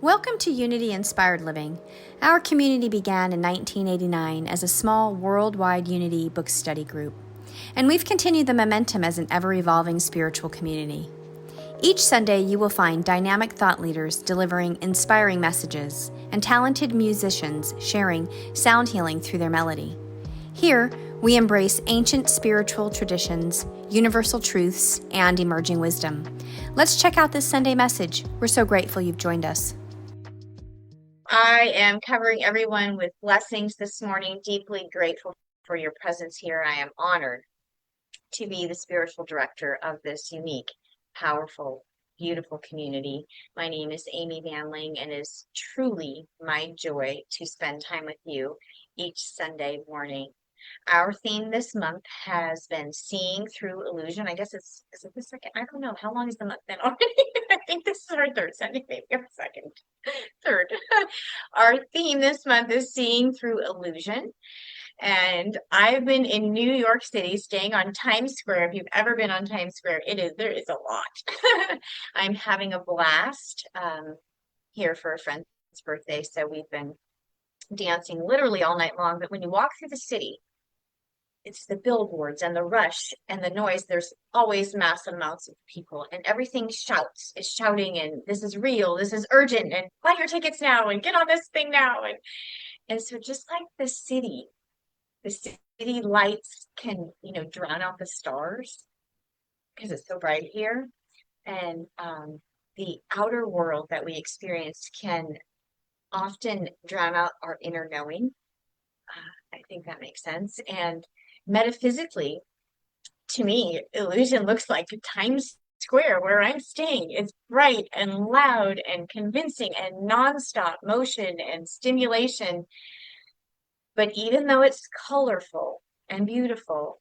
Welcome to Unity Inspired Living. Our community began in 1989 as a small worldwide Unity book study group, and we've continued the momentum as an ever-evolving spiritual community. Each Sunday, you will find dynamic thought leaders delivering inspiring messages and talented musicians sharing sound healing through their melody. Here, we embrace ancient spiritual traditions, universal truths, and emerging wisdom. Let's check out this Sunday message. We're so grateful you've joined us. I am covering everyone with blessings this morning. Deeply grateful for your presence here. I am honored to be the spiritual director of this unique, powerful, beautiful community. My name is Amy Vanling, and it is truly my joy to spend time with you each Sunday morning. Our theme this month has been Seeing Through Illusion. I guess is it the second? I don't know. How long has the month been already? I think this is our third Sunday, maybe our second, third. Our theme this month is Seeing Through Illusion. And I've been in New York City, staying on Times Square. If you've ever been on Times Square, there is a lot. I'm having a blast here for a friend's birthday. So we've been dancing literally all night long. But when you walk through the city, it's the billboards and the rush and the noise. There's always massive amounts of people, and everything is shouting, and this is real, this is urgent, and buy your tickets now and get on this thing now. And so just like the city lights can, drown out the stars because it's so bright here. And the outer world that we experience can often drown out our inner knowing. I think that makes sense. And metaphysically, to me, illusion looks like Times Square where I'm staying. It's bright and loud and convincing and nonstop motion and stimulation. But even though it's colorful and beautiful,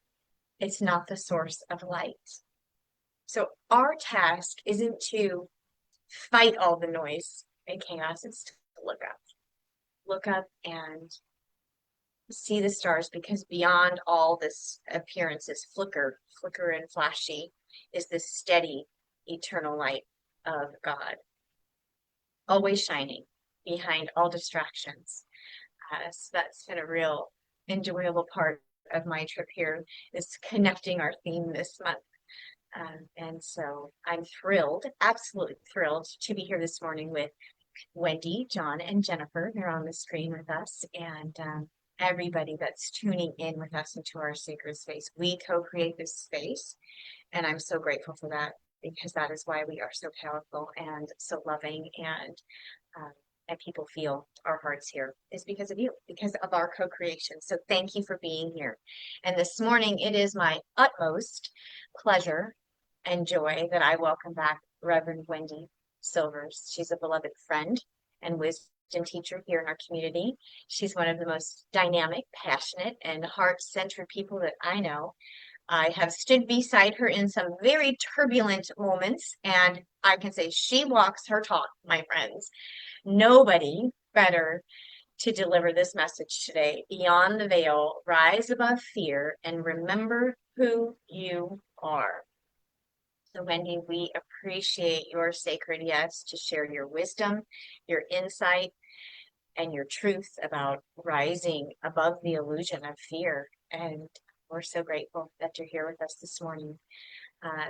it's not the source of light. So our task isn't to fight all the noise and chaos, it's to look up and see the stars, because beyond all this appearances, flicker and flashy, is this steady, eternal light of God, always shining behind all distractions. So that's been a real enjoyable part of my trip here, is connecting our theme this month. And so I'm thrilled, absolutely thrilled to be here this morning with Wendy, John, and Jennifer. They're on the screen with us, and everybody that's tuning in with us into our sacred space. We co-create this space, and I'm so grateful for that, because that is why we are so powerful and so loving, and people feel our hearts here, is because of you, because of our co-creation. So thank you for being here. And this morning, it is my utmost pleasure and joy that I welcome back Reverend Wendy Silvers. She's a beloved friend and wisdom teacher here in our community. She's one of the most dynamic, passionate, and heart-centered people that I know. I have stood beside her in some very turbulent moments, and I can say she walks her talk, my friends. Nobody better to deliver this message today. Beyond the veil, rise above fear, and remember who you are. So Wendy, we appreciate your sacred yes to share your wisdom, your insight, and your truth about rising above the illusion of fear. And we're so grateful that you're here with us this morning.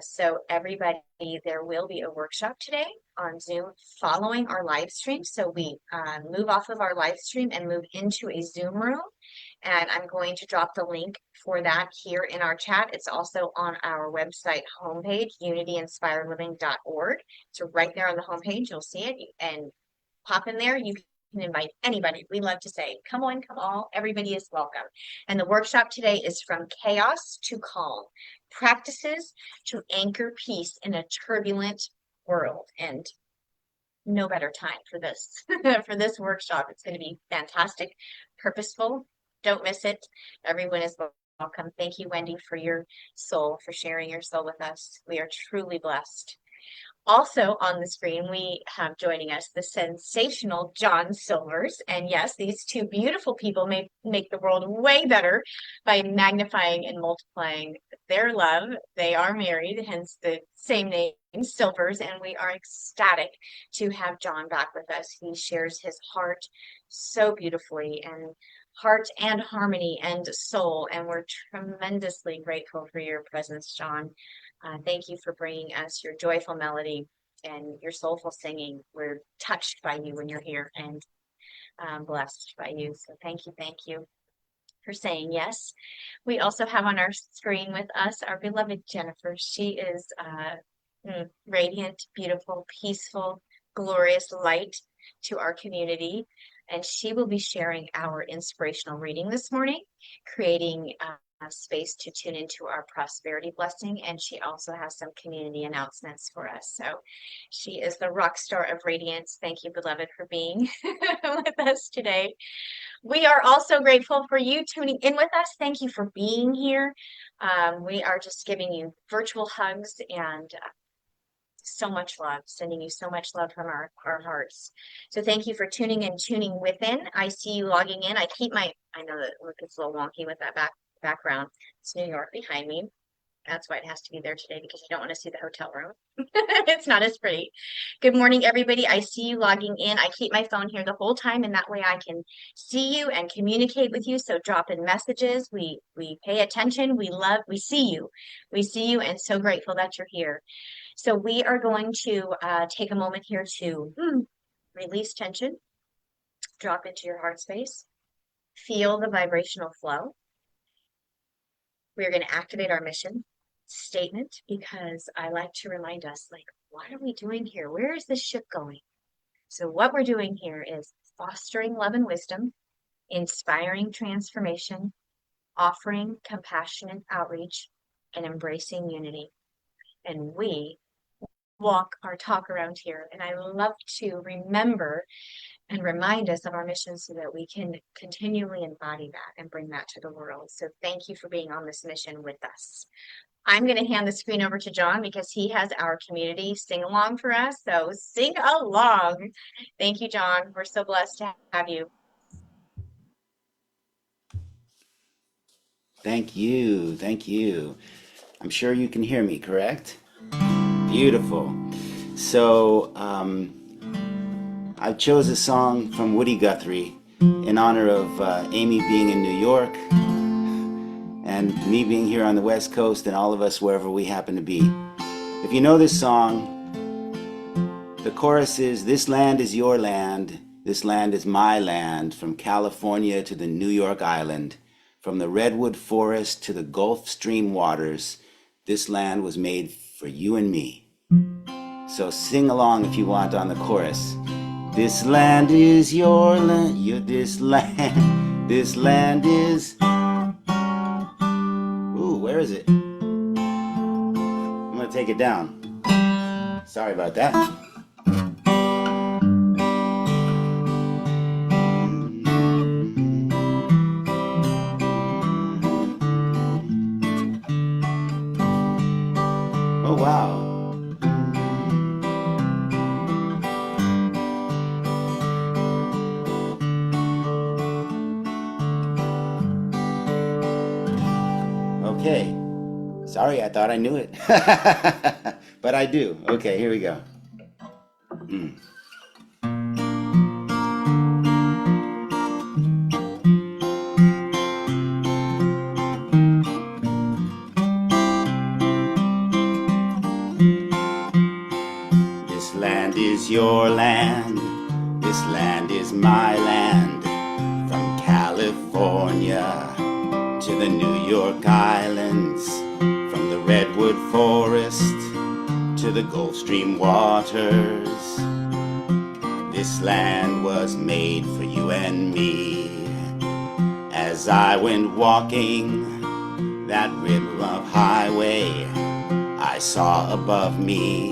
So everybody, there will be a workshop today on Zoom following our live stream. So we move off of our live stream and move into a Zoom room. And I'm going to drop the link for that here in our chat. It's also on our website homepage, unityinspiredliving.org. So right there on the homepage, you'll see it, and pop in there. You can invite anybody. We love to say, come on, come all. Everybody is welcome. And the workshop today is From Chaos to Calm, Practices to Anchor Peace in a Turbulent World. And no better time for this, for this workshop. It's going to be fantastic, purposeful. Don't miss it. Everyone is welcome. Thank you, Wendy, for your soul, for sharing your soul with us. We are truly blessed. Also on the screen, we have joining us the sensational John Silvers. And yes, these two beautiful people may make the world way better by magnifying and multiplying their love. They are married, hence the same name, Silvers, and we are ecstatic to have John back with us. He shares his heart so beautifully, and heart and harmony and soul, and we're tremendously grateful for your presence, John. Thank you for bringing us your joyful melody and your soulful singing. We're touched by you when you're here and blessed by you. So thank you for saying yes. We also have on our screen with us our beloved Jennifer. She is radiant, beautiful, peaceful, glorious light to our community. And she will be sharing our inspirational reading this morning, creating space to tune into our prosperity blessing. And she also has some community announcements for us. So she is the rock star of radiance. Thank you, beloved, for being with us today. We are also grateful for you tuning in with us. Thank you for being here. We are just giving you virtual hugs and so much love, sending you so much love from our hearts. So thank you for tuning in, tuning within. I see you logging in. I know that look, it's a little wonky with that background. It's New York behind me. That's why it has to be there today, because you don't want to see the hotel room. It's not as pretty. Good morning, everybody. I see you logging in. I keep my phone here the whole time, and that way I can see you and communicate with you. So drop in messages. We pay attention. We see you. We see you, and so grateful that you're here. So we are going to take a moment here to release tension, drop into your heart space, feel the vibrational flow. We're going to activate our mission statement, because I like to remind us, like, what are we doing here? Where is this ship going? So what we're doing here is fostering love and wisdom, inspiring transformation, offering compassionate outreach, and embracing unity. And we walk our talk around here. And I love to remember and remind us of our mission so that we can continually embody that and bring that to the world. So thank you for being on this mission with us. I'm going to hand the screen over to John, because he has our community sing along for us. So sing along. Thank you, John. We're so blessed to have you. Thank you. Thank you. I'm sure you can hear me, correct? Beautiful. So, I chose a song from Woody Guthrie in honor of Amy being in New York and me being here on the West Coast, and all of us wherever we happen to be. If you know this song, the chorus is, "This land is your land, this land is my land, from California to the New York Island, from the redwood forest to the Gulf Stream waters, this land was made for you and me." So sing along if you want on the chorus. This land is your land, this land is... Ooh, where is it? I'm gonna take it down. Sorry about that. Oh, wow. Okay. Sorry, I thought I knew it. But I do. Okay, here we go. This land is your land, this land is my land, from California to the New York Islands, from the redwood forest to the Gulf Stream waters. This land was made for you and me. As I went walking that river of highway, I saw above me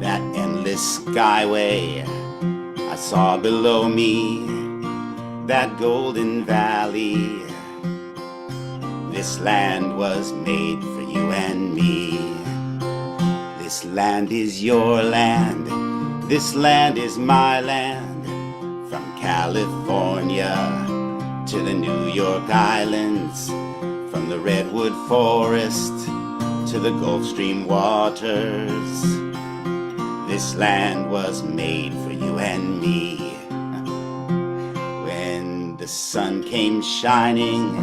that endless skyway. I saw below me that golden valley. This land was made for you and me. This land is your land, this land is my land. From California to the New York Islands, from the redwood forest to the Gulf Stream waters. This land was made for you and me. When the sun came shining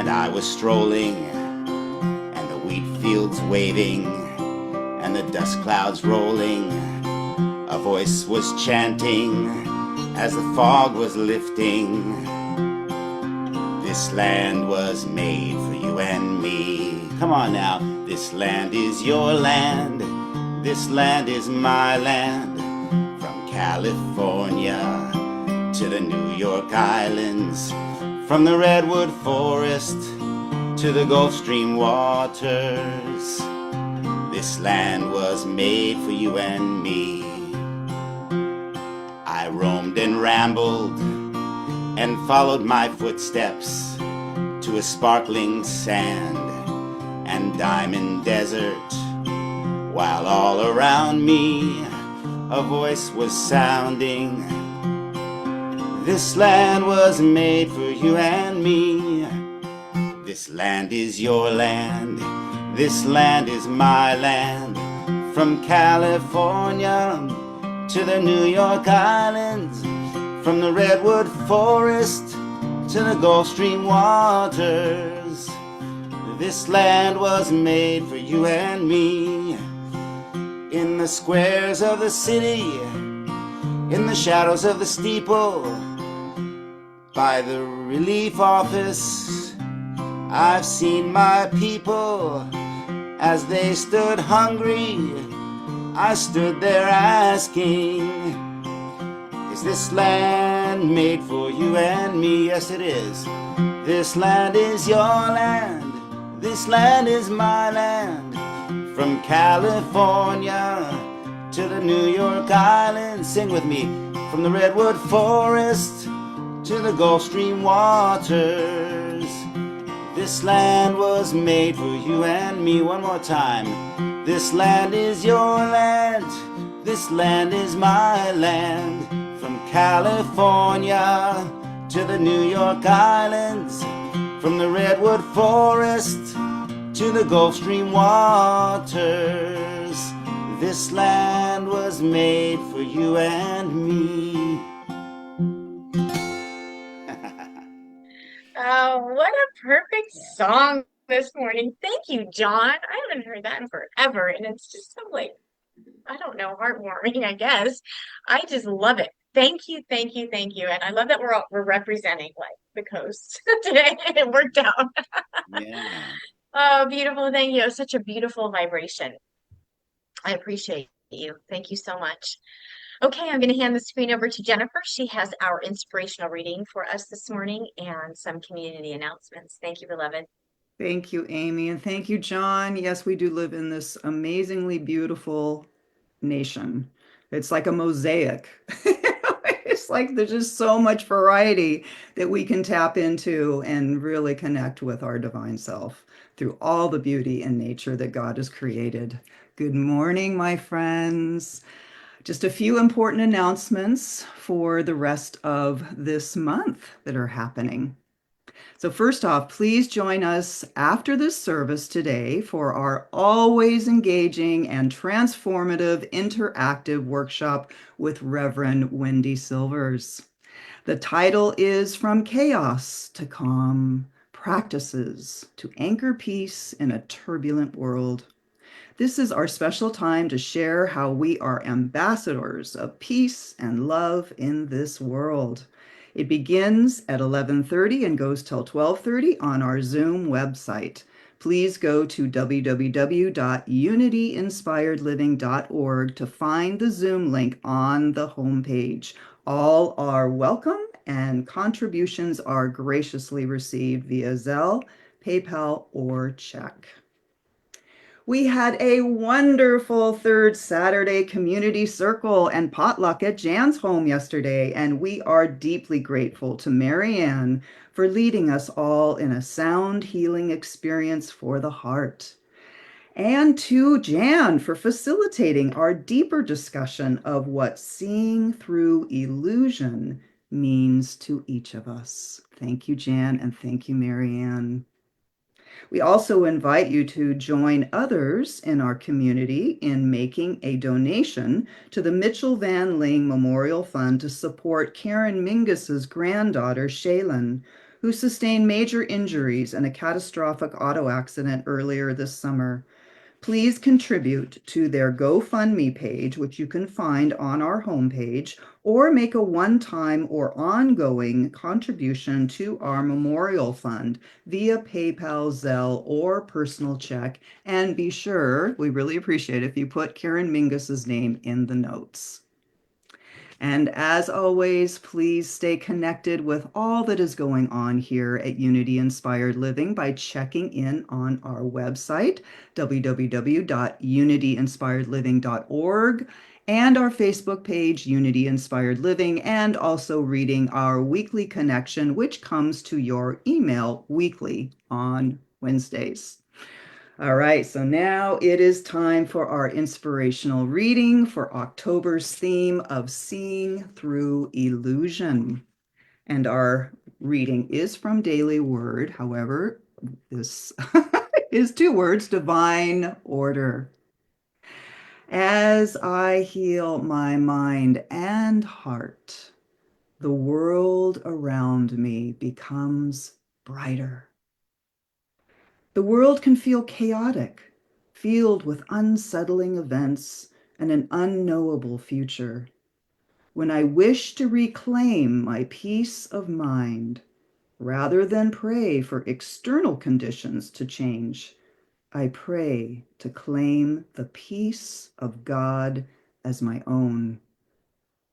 and I was strolling, and the wheat fields waving and the dust clouds rolling, a voice was chanting as the fog was lifting. This land was made for you and me. Come on now. This land is your land, this land is my land. From California to the New York Islands, from the redwood forest to the Gulf Stream waters. This land was made for you and me. I roamed and rambled and followed my footsteps to a sparkling sand and diamond desert, while all around me a voice was sounding. This land was made for you and me. This land is your land, this land is my land. From California to the New York Islands, from the redwood forest to the Gulf Stream waters. This land was made for you and me. In the squares of the city, in the shadows of the steeple, by the relief office, I've seen my people as they stood hungry. I stood there asking, is this land made for you and me? Yes, it is. This land is your land, this land is my land. From California to the New York Islands, sing with me, from the redwood forest to the Gulf Stream waters. This land was made for you and me. One more time. This land is your land, this land is my land. From California to the New York Islands, from the redwood forest to the Gulf Stream waters. This land was made for you and me. Oh, what a perfect song this morning. Thank you, John. I haven't heard that in forever, and it's just so like, I don't know, heartwarming, I guess. I just love it. Thank you, thank you, thank you. And I love that we're representing like the coast today. It worked out. Yeah. Oh, beautiful. Thank you. It was such a beautiful vibration. I appreciate you. Thank you so much. Okay, I'm going to hand the screen over to Jennifer. She has our inspirational reading for us this morning and some community announcements. Thank you, beloved. Thank you, Amy, and thank you, John. Yes, we do live in this amazingly beautiful nation. It's like a mosaic. It's like there's just so much variety that we can tap into and really connect with our divine self through all the beauty and nature that God has created. Good morning, my friends. Just a few important announcements for the rest of this month that are happening. So first off, please join us after this service today for our always engaging and transformative interactive workshop with Reverend Wendy Silvers. The title is From Chaos to Calm, Practices to Anchor Peace in a Turbulent World. This is our special time to share how we are ambassadors of peace and love in this world. It begins at 11:30 and goes till 12:30 on our Zoom website. Please go to www.unityinspiredliving.org to find the Zoom link on the homepage. All are welcome and contributions are graciously received via Zelle, PayPal, or check. We had a wonderful third Saturday community circle and potluck at Jan's home yesterday, and we are deeply grateful to Marianne for leading us all in a sound healing experience for the heart. and to Jan for facilitating our deeper discussion of what seeing through illusion means to each of us. Thank you, Jan, and thank you, Marianne. We also invite you to join others in our community in making a donation to the Mitchell Van Ling Memorial Fund to support Karen Mingus's granddaughter, Shaylin, who sustained major injuries in a catastrophic auto accident earlier this summer. Please contribute to their GoFundMe page, which you can find on our homepage, or make a one-time or ongoing contribution to our memorial fund via PayPal, Zelle, or personal check. And be sure, we really appreciate it if you put Karen Mingus's name in the notes. And as always, please stay connected with all that is going on here at Unity Inspired Living by checking in on our website, www.unityinspiredliving.org, and our Facebook page, Unity Inspired Living, and also reading our weekly connection, which comes to your email weekly on Wednesdays. All right, so now it is time for our inspirational reading for October's theme of Seeing Through Illusion. And our reading is from Daily Word. However, this is 2 words, divine order. As I heal my mind and heart, the world around me becomes brighter. The world can feel chaotic, filled with unsettling events and an unknowable future. When I wish to reclaim my peace of mind, rather than pray for external conditions to change, I pray to claim the peace of God as my own.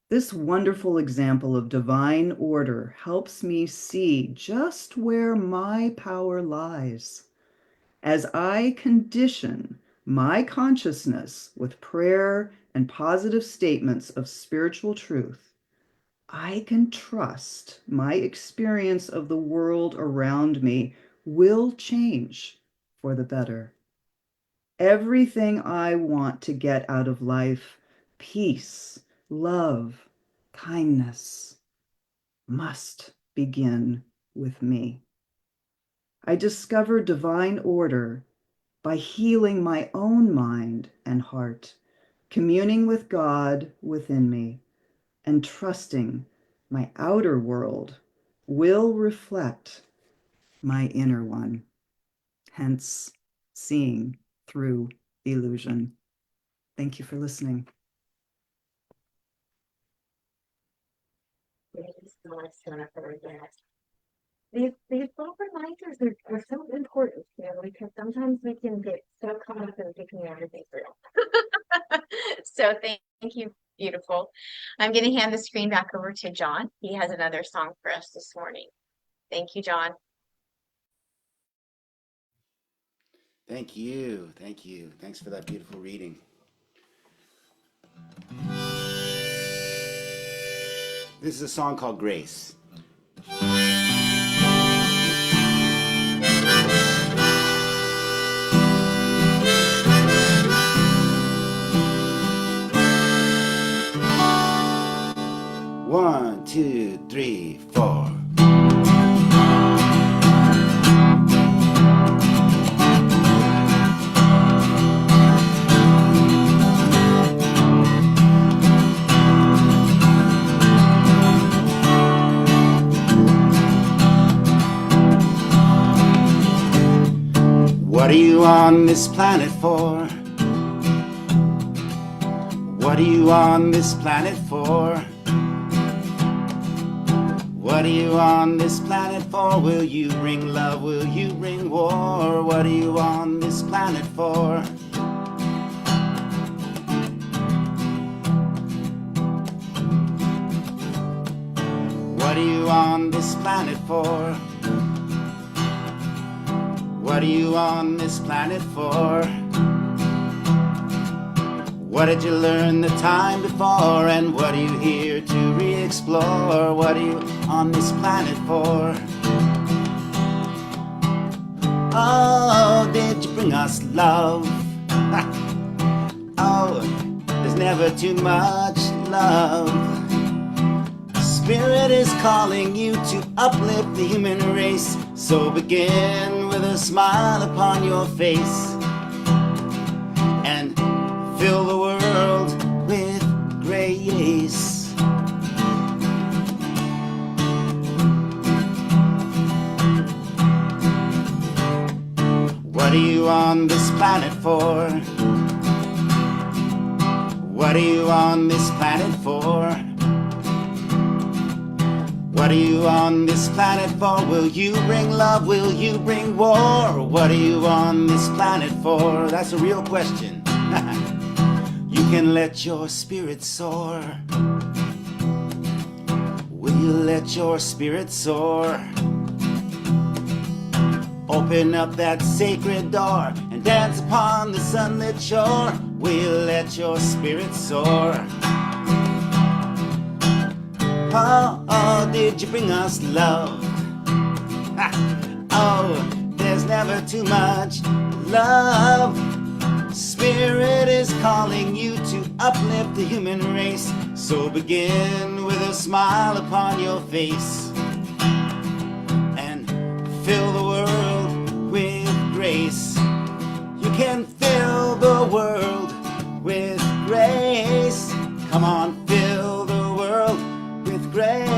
This wonderful example of divine order helps me see just where my power lies. As I condition my consciousness with prayer and positive statements of spiritual truth, I can trust my experience of the world around me will change for the better. Everything I want to get out of life, peace, love, kindness, must begin with me. I discover divine order by healing my own mind and heart, communing with God within me, and trusting my outer world will reflect my inner one, hence seeing through illusion. Thank you for listening. These little reminders are so important, because sometimes we can get so caught up in thinking everything's real. So thank you, beautiful. I'm going to hand the screen back over to John. He has another song for us this morning. Thank you, John. Thank you. Thank you. Thanks for that beautiful reading. This is a song called Grace. One, two, three, four. What are you on this planet for? What are you on this planet for? What are you on this planet for? Will you bring love? Will you bring war? What are you on this planet for? What are you on this planet for? What are you on this planet for? What did you learn the time before? And what are you here to re-explore? What are you on this planet for? Oh, did you bring us love? Oh, there's never too much love. Spirit is calling you to uplift the human race. So begin with a smile upon your face and fill the world with grace. What are you on this planet for? What are you on this planet for? What are you on this planet for? Will you bring love? Will you bring war? What are you on this planet for? That's a real question. You can let your spirit soar. Will you let your spirit soar? Open up that sacred door and dance upon the sunlit shore. Will you let your spirit soar? Oh, oh, did you bring us love? Oh, there's never too much love. Spirit is calling you to uplift the human race. So begin with a smile upon your face and fill the world with grace. You can fill the world with grace. Come on, fill the world with grace.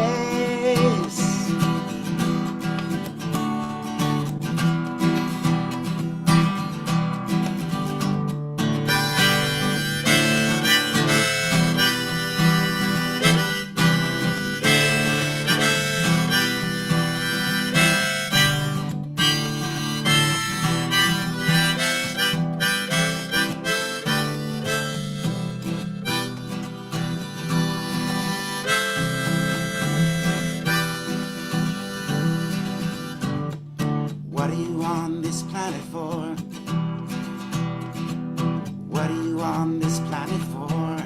What are you on this planet for? What are you on this planet for?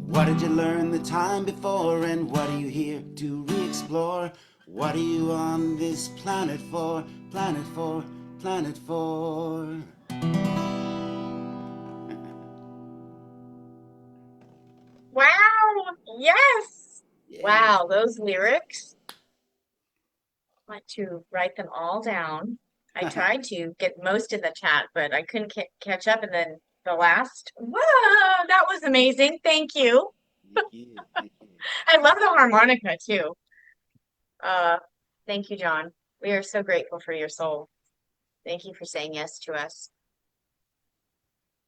What did you learn the time before? And what are you here to re-explore? What are you on this planet for? Planet for, planet for. Wow. Yes. Yay. Wow. Those lyrics. I want to write them all down. I tried to get most in the chat, but I couldn't catch up. And then the last, whoa, that was amazing. Thank you. Thank you, thank you. I love the harmonica too. Uh, thank you, John. We are so grateful for your soul. Thank you for saying yes to us.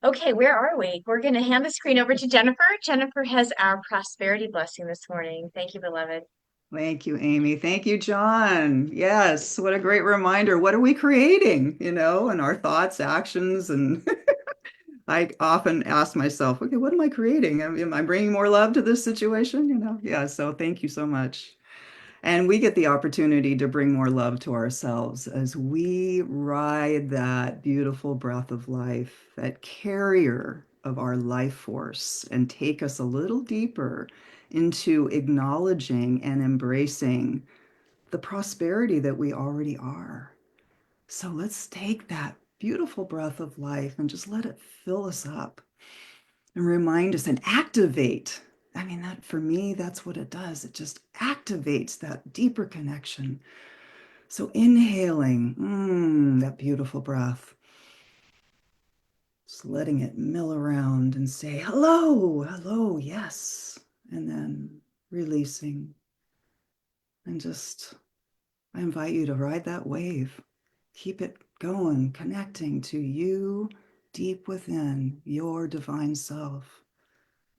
Okay, where are we? We're going to hand the screen over to Jennifer. Jennifer has our prosperity blessing this morning. Thank you, beloved. Thank you, Amy. Thank you, John. Yes, what a great reminder. What are we creating, and our thoughts, actions, and I often ask myself, okay, what am I creating? Am I bringing more love to this situation? Yeah, so thank you so much. And we get the opportunity to bring more love to ourselves as we ride that beautiful breath of life, that carrier of our life force, and take us a little deeper into acknowledging and embracing the prosperity that we already are. So let's take that beautiful breath of life and just let it fill us up and remind us and activate. I mean, that for me, that's what it does. It just activates that deeper connection. So inhaling, that beautiful breath, just letting it mill around and say, hello, hello, yes. And then releasing. And just, I invite you to ride that wave. Keep it going, connecting to you deep within your divine self.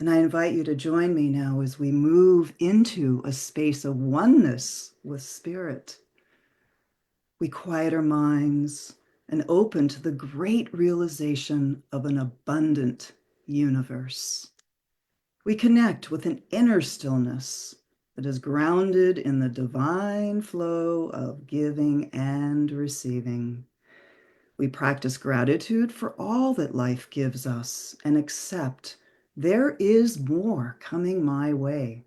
And I invite you to join me now as we move into a space of oneness with spirit. We quiet our minds and open to the great realization of an abundant universe. We connect with an inner stillness that is grounded in the divine flow of giving and receiving. We practice gratitude for all that life gives us and accept there is more coming my way.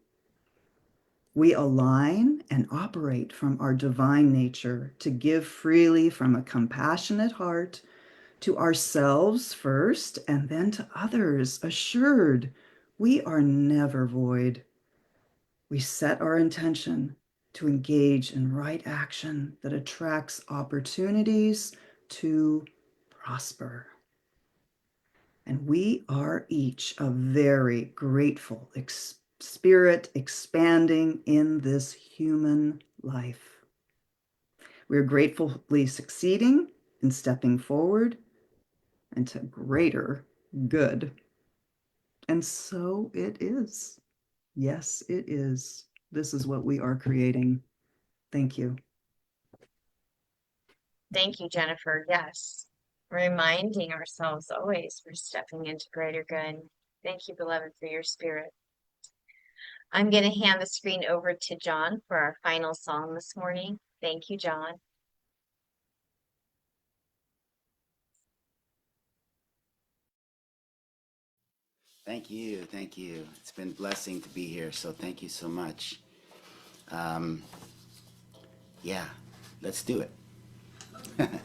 We align and operate from our divine nature to give freely from a compassionate heart to ourselves first and then to others, assured we are never void. We set our intention to engage in right action that attracts opportunities to prosper. And we are each a very grateful spirit expanding in this human life. We're gratefully succeeding in stepping forward into greater good. And so it is. Yes, it is. This is what we are creating. Thank you. Thank you, Jennifer. Yes. Reminding ourselves always we're stepping into greater good. Thank you, beloved, for your spirit. I'm going to hand the screen over to John for our final song this morning. Thank you, John. Thank you. Thank you. It's been a blessing to be here, so thank you so much. Yeah, let's do it. Okay.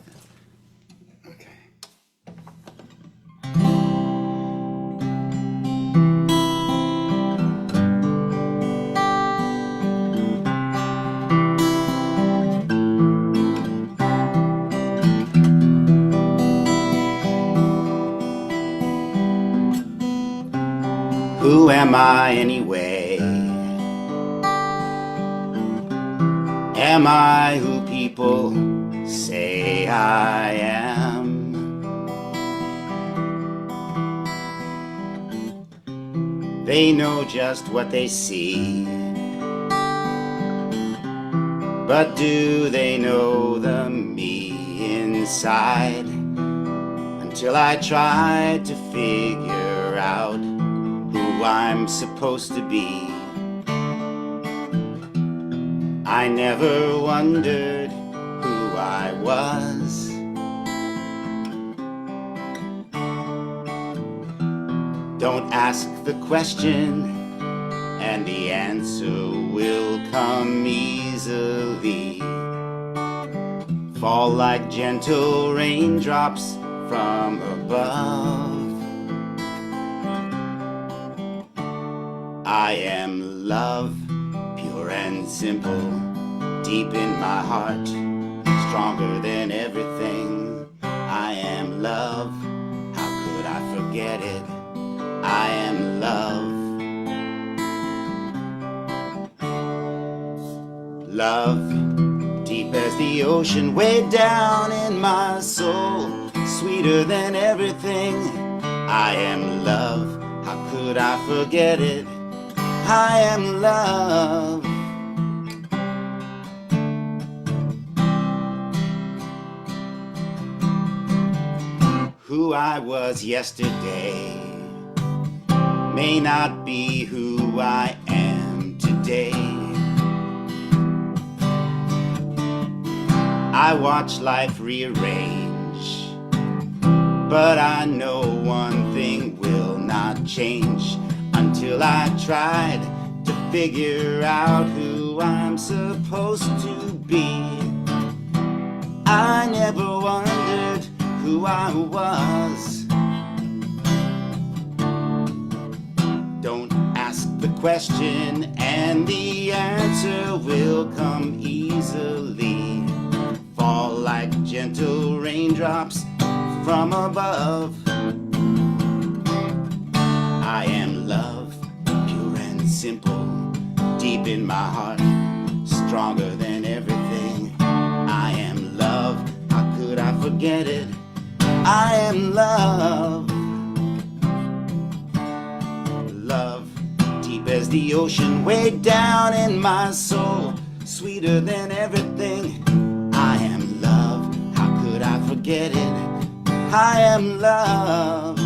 Who am I anyway? Am I who people say I am? They know just what they see, but do they know the me inside? Until I try to figure out who I'm supposed to be, I never wondered who I was. Don't ask the question, and the answer will come easily. Fall like gentle raindrops from above. I am love, pure and simple, deep in my heart, stronger than everything. I am love, how could I forget it? I am love. Love, deep as the ocean, way down in my soul, sweeter than everything. I am love, how could I forget it? I am love. Who I was yesterday may not be who I am today. I watch life rearrange, but I know one thing will not change until I tried to figure out who I'm supposed to be. I never wondered who I was. Don't ask the question, and the answer will come easily. Fall like gentle raindrops from above. I am love, pure and simple, deep in my heart, stronger than everything. I am love, how could I forget it? I am love. Love, deep as the ocean, way down in my soul, sweeter than everything. I am love, how could I forget it? I am love.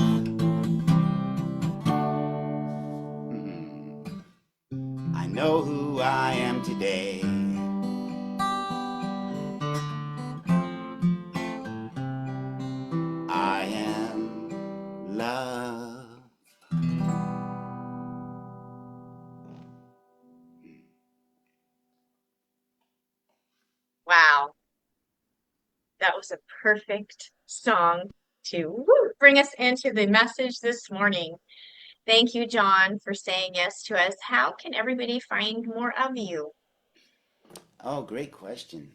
I know who I am today. I am love. Wow. That was a perfect song to bring us into the message this morning. Thank you, John, for saying yes to us. How can everybody find more of you? Oh, great question.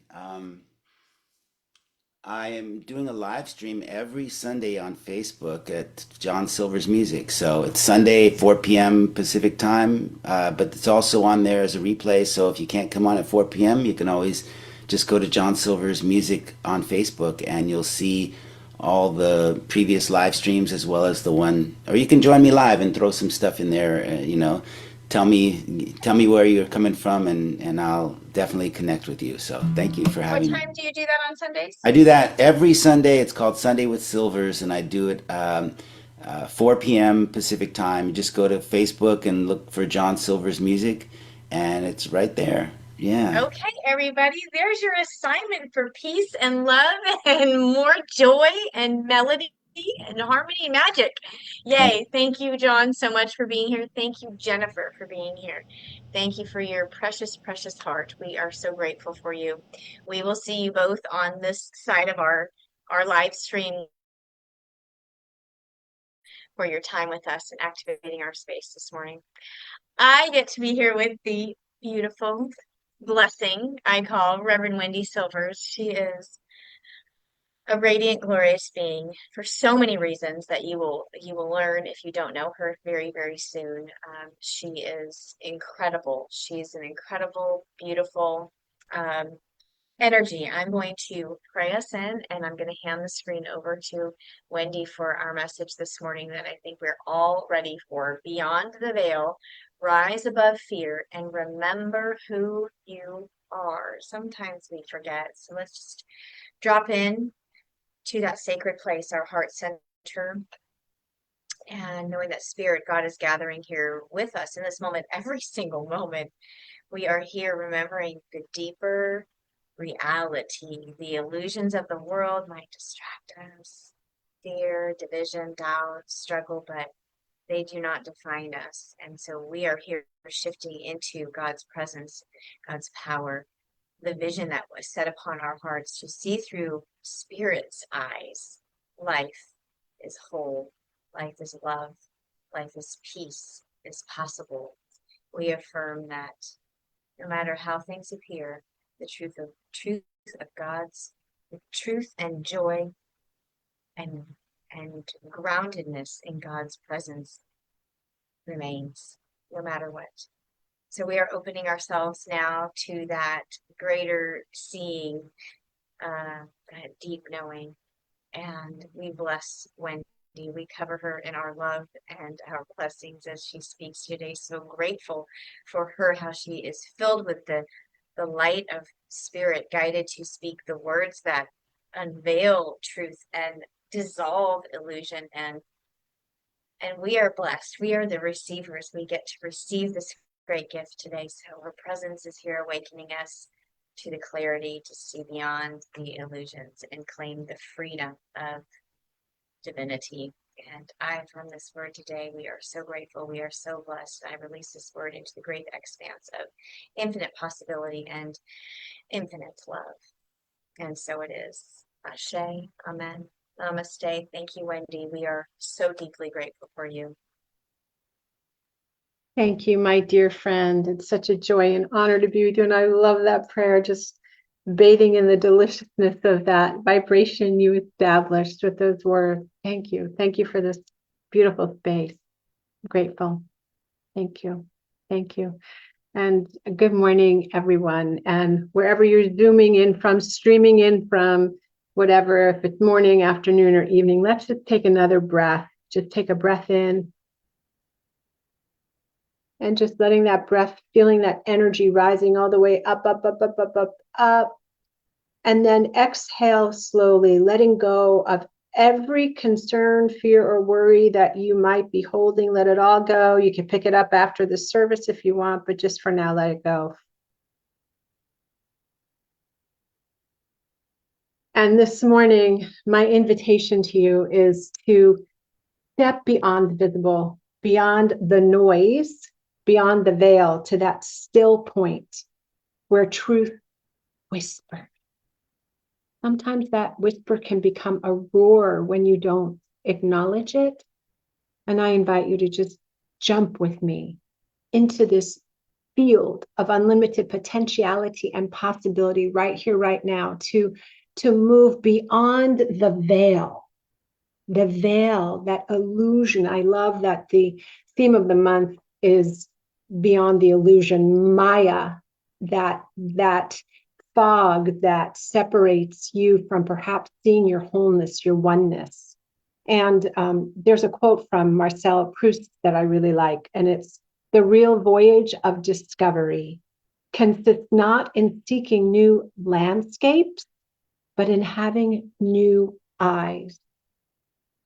I am doing a live stream every Sunday on Facebook at John Silver's Music. So it's Sunday, 4 p.m. Pacific time, but it's also on there as a replay. So if you can't come on at 4 p.m., you can always just go to John Silver's Music on Facebook and you'll see all the previous live streams as well as the one, or you can join me live and throw some stuff in there, tell me where you're coming from and I'll definitely connect with you. So thank you for What having me. time do you do that on Sundays? I do that every Sunday. It's called Sunday with Silvers, and I do it 4 p.m. Pacific time. You just go to Facebook and look for John Silver's Music, and it's right there. Yeah. Okay, everybody, there's your assignment for peace and love and more joy and melody and harmony and magic. Thank, Yay. Thank you, John, so much for being here. Thank you, Jennifer, for being here. Thank you for your precious, precious heart. We are so grateful for you. We will see you both on this side of our live stream for your time with us and activating our space this morning. I get to be here with the beautiful blessing I call Reverend Wendy Silvers. She is a radiant, glorious being for so many reasons that you will learn if you don't know her very, very soon. She is incredible. She's an incredible, beautiful energy. I'm going to pray us in, and I'm going to hand the screen over to Wendy for our message this morning that I think we're all ready for. Beyond the veil, rise above fear, and remember who you are. Sometimes we forget, so let's just drop in to that sacred place, our heart center, and knowing that Spirit, God, is gathering here with us in this moment, every single moment. We are here remembering the deeper reality. The illusions of the world might distract us. Fear, division, doubt, struggle, but they do not define us. And so we are here shifting into God's presence, God's power, the vision that was set upon our hearts to see through Spirit's eyes. Life is whole. Life is love. Life is peace, is possible. We affirm that no matter how things appear, the truth of God's the truth and joy and groundedness in God's presence remains no matter what. So we are opening ourselves now to that greater seeing, that deep knowing, and we bless Wendy. We cover her in our love and our blessings as she speaks today. So grateful for her, how she is filled with the light of Spirit, guided to speak the words that unveil truth and dissolve illusion. And we are blessed. We are the receivers. We get to receive this great gift today. So her presence is here awakening us to the clarity to see beyond the illusions and claim the freedom of divinity. And I affirm this word today. We are so grateful. We are so blessed. I release this word into the great expanse of infinite possibility and infinite love. And so it is. Ashe, amen, namaste. Thank you, Wendy. We are so deeply grateful for you. Thank you, my dear friend. It's such a joy and honor to be with you. And I love that prayer, just bathing in the deliciousness of that vibration you established with those words. Thank you. Thank you for this beautiful space. I'm grateful. Thank you. Thank you. And good morning, everyone. And wherever you're zooming in from, streaming in from, whatever, if it's morning, afternoon, or evening, let's just take another breath. Just take a breath in. And just letting that breath, feeling that energy rising all the way up, up, up, up, up, up, up. And then exhale slowly, letting go of every concern, fear, or worry that you might be holding. Let it all go. You can pick it up after the service if you want, but just for now, let it go. And this morning, my invitation to you is to step beyond the visible, beyond the noise, beyond the veil, to that still point where truth whispers. Sometimes that whisper can become a roar when you don't acknowledge it. And I invite you to just jump with me into this field of unlimited potentiality and possibility right here, right now, to move beyond the veil, that illusion. I love that the theme of the month is beyond the illusion, Maya, that fog that separates you from perhaps seeing your wholeness, your oneness. And there's a quote from Marcel Proust that I really like, and it's, "The real voyage of discovery consists not in seeking new landscapes, but in having new eyes."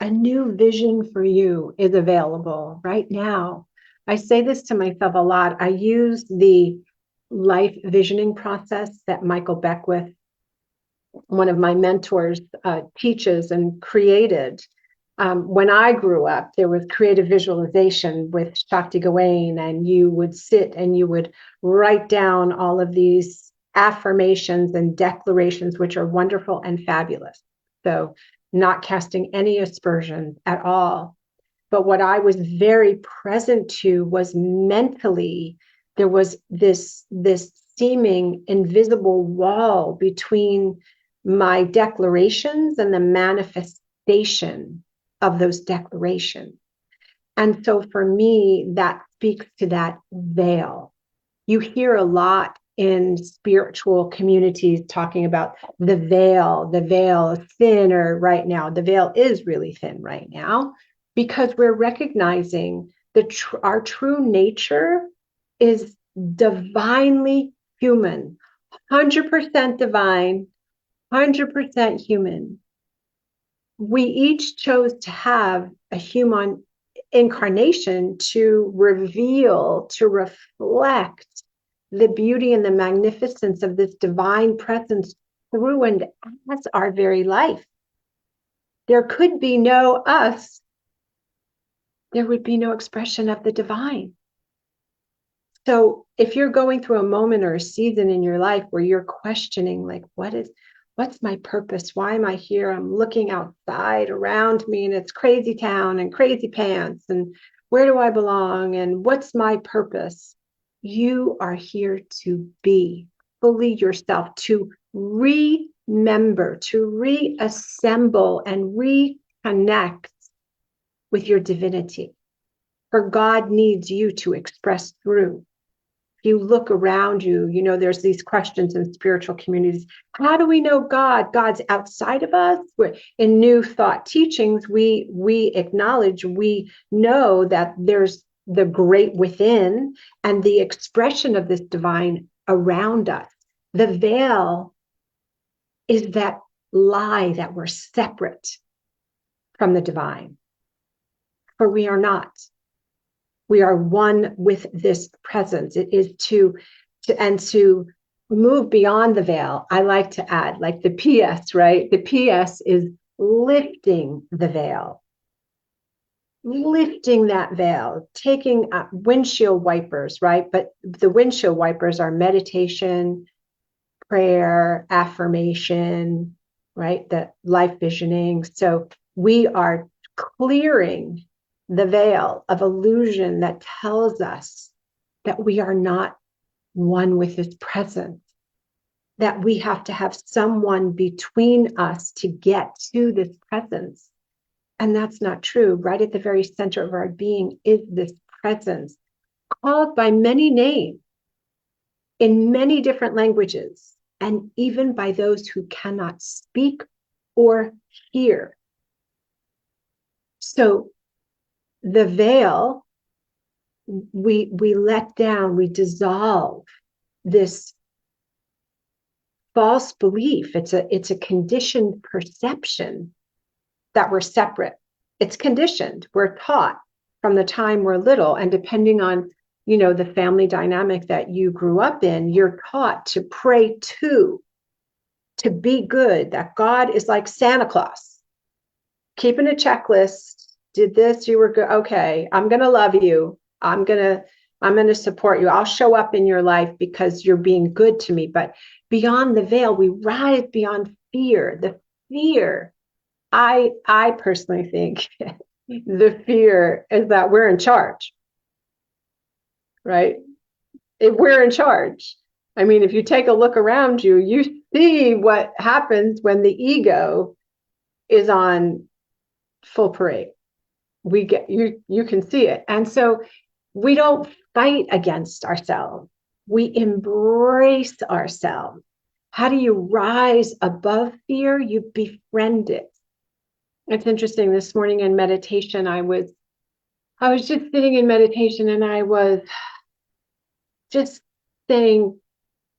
A new vision for you is available right now. I say this to myself a lot. I use the life visioning process that Michael Beckwith, one of my mentors, teaches and created. When I grew up, there was creative visualization with Shakti Gawain, and you would sit and you would write down all of these affirmations and declarations, which are wonderful and fabulous. So, not casting any aspersion at all. But what I was very present to was mentally, there was this seeming invisible wall between my declarations and the manifestation of those declarations. And so for me, that speaks to that veil. You hear a lot in spiritual communities talking about the veil is thinner right now. The veil is really thin right now because we're recognizing our true nature is divinely human, 100% divine, 100% human. We each chose to have a human incarnation to reveal, to reflect the beauty and the magnificence of this divine presence through and as our very life. There could be no us. There would be no expression of the divine. So if you're going through a moment or a season in your life where you're questioning, like, what's my purpose? Why am I here? I'm looking outside around me and it's crazy town and crazy pants. And where do I belong? And what's my purpose? You are here to be fully yourself, to remember, to reassemble and reconnect with your divinity. For God needs you to express through. If you look around you, you know, there's these questions in spiritual communities. How do we know God? God's outside of us. In New Thought teachings, we acknowledge, we know that there's the great within and the expression of this divine around us. The veil is that lie that we're separate from the divine. For we are not. We are one with this presence. It is to move beyond the veil. I like to add, like the PS, right? The PS is lifting the veil, lifting that veil, taking windshield wipers, right? But the windshield wipers are meditation, prayer, affirmation, right? The life visioning. So we are clearing the veil of illusion that tells us that we are not one with his presence, that we have to have someone between us to get to this presence. And that's not true. Right at the very center of our being is this presence, called by many names in many different languages, and even by those who cannot speak or hear. So the veil, we let down, we dissolve this false belief. It's a conditioned perception that we're separate. It's conditioned. We're taught from the time we're little, and depending on, you know, the family dynamic that you grew up in, you're taught to pray to be good, that God is like Santa Claus, keeping a checklist. Did this, you were good. Okay, I'm going to love you. I'm going to support you. I'll show up in your life because you're being good to me. But beyond the veil, we rise beyond fear. I personally think the fear is that we're in charge, right? If we're in charge. I mean, if you take a look around you, you see what happens when the ego is on full parade. You can see it. And so we don't fight against ourselves. We embrace ourselves. How do you rise above fear? You befriend it. It's interesting. This morning in meditation, I was just sitting in meditation, and I was just saying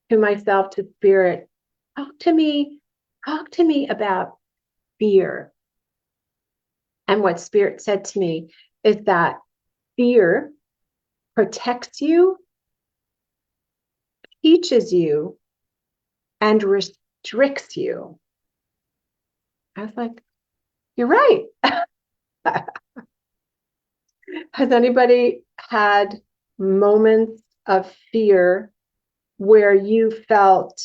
to myself, to spirit, talk to me about fear. And what spirit said to me is that fear protects you, teaches you, and restricts you. I was like, you're right. Has anybody had moments of fear where you felt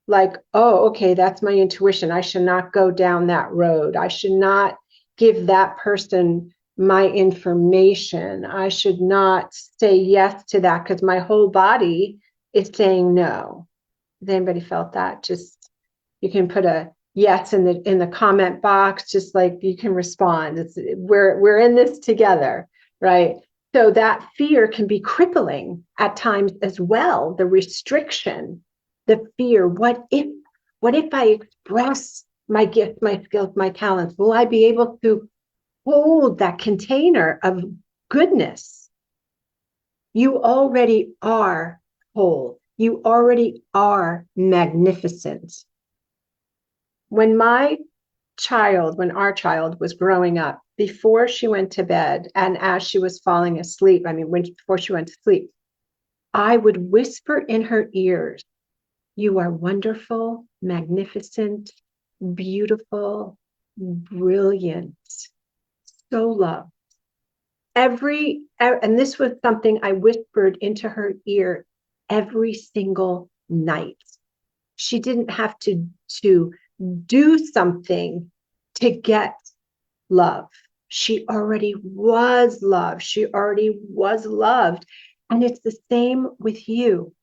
like, oh, okay, that's my intuition. I should not go down that road. I should not give that person my information. I should not say yes to that because my whole body is saying no. Has anybody felt that? Just, you can put a yes in the comment box, just like you can respond. We're in this together, right? So that fear can be crippling at times as well. The restriction, the fear. What if I express my gifts, my skills, my talents? Will I be able to hold that container of goodness? You already are whole. You already are magnificent. When our child was growing up, before she went to bed and as she was falling asleep, before she went to sleep, I would whisper in her ears, you are wonderful, magnificent, beautiful, brilliant, so loved. And this was something I whispered into her ear every single night. She didn't have to do something to get love. She already was loved. She already was loved. And it's the same with you.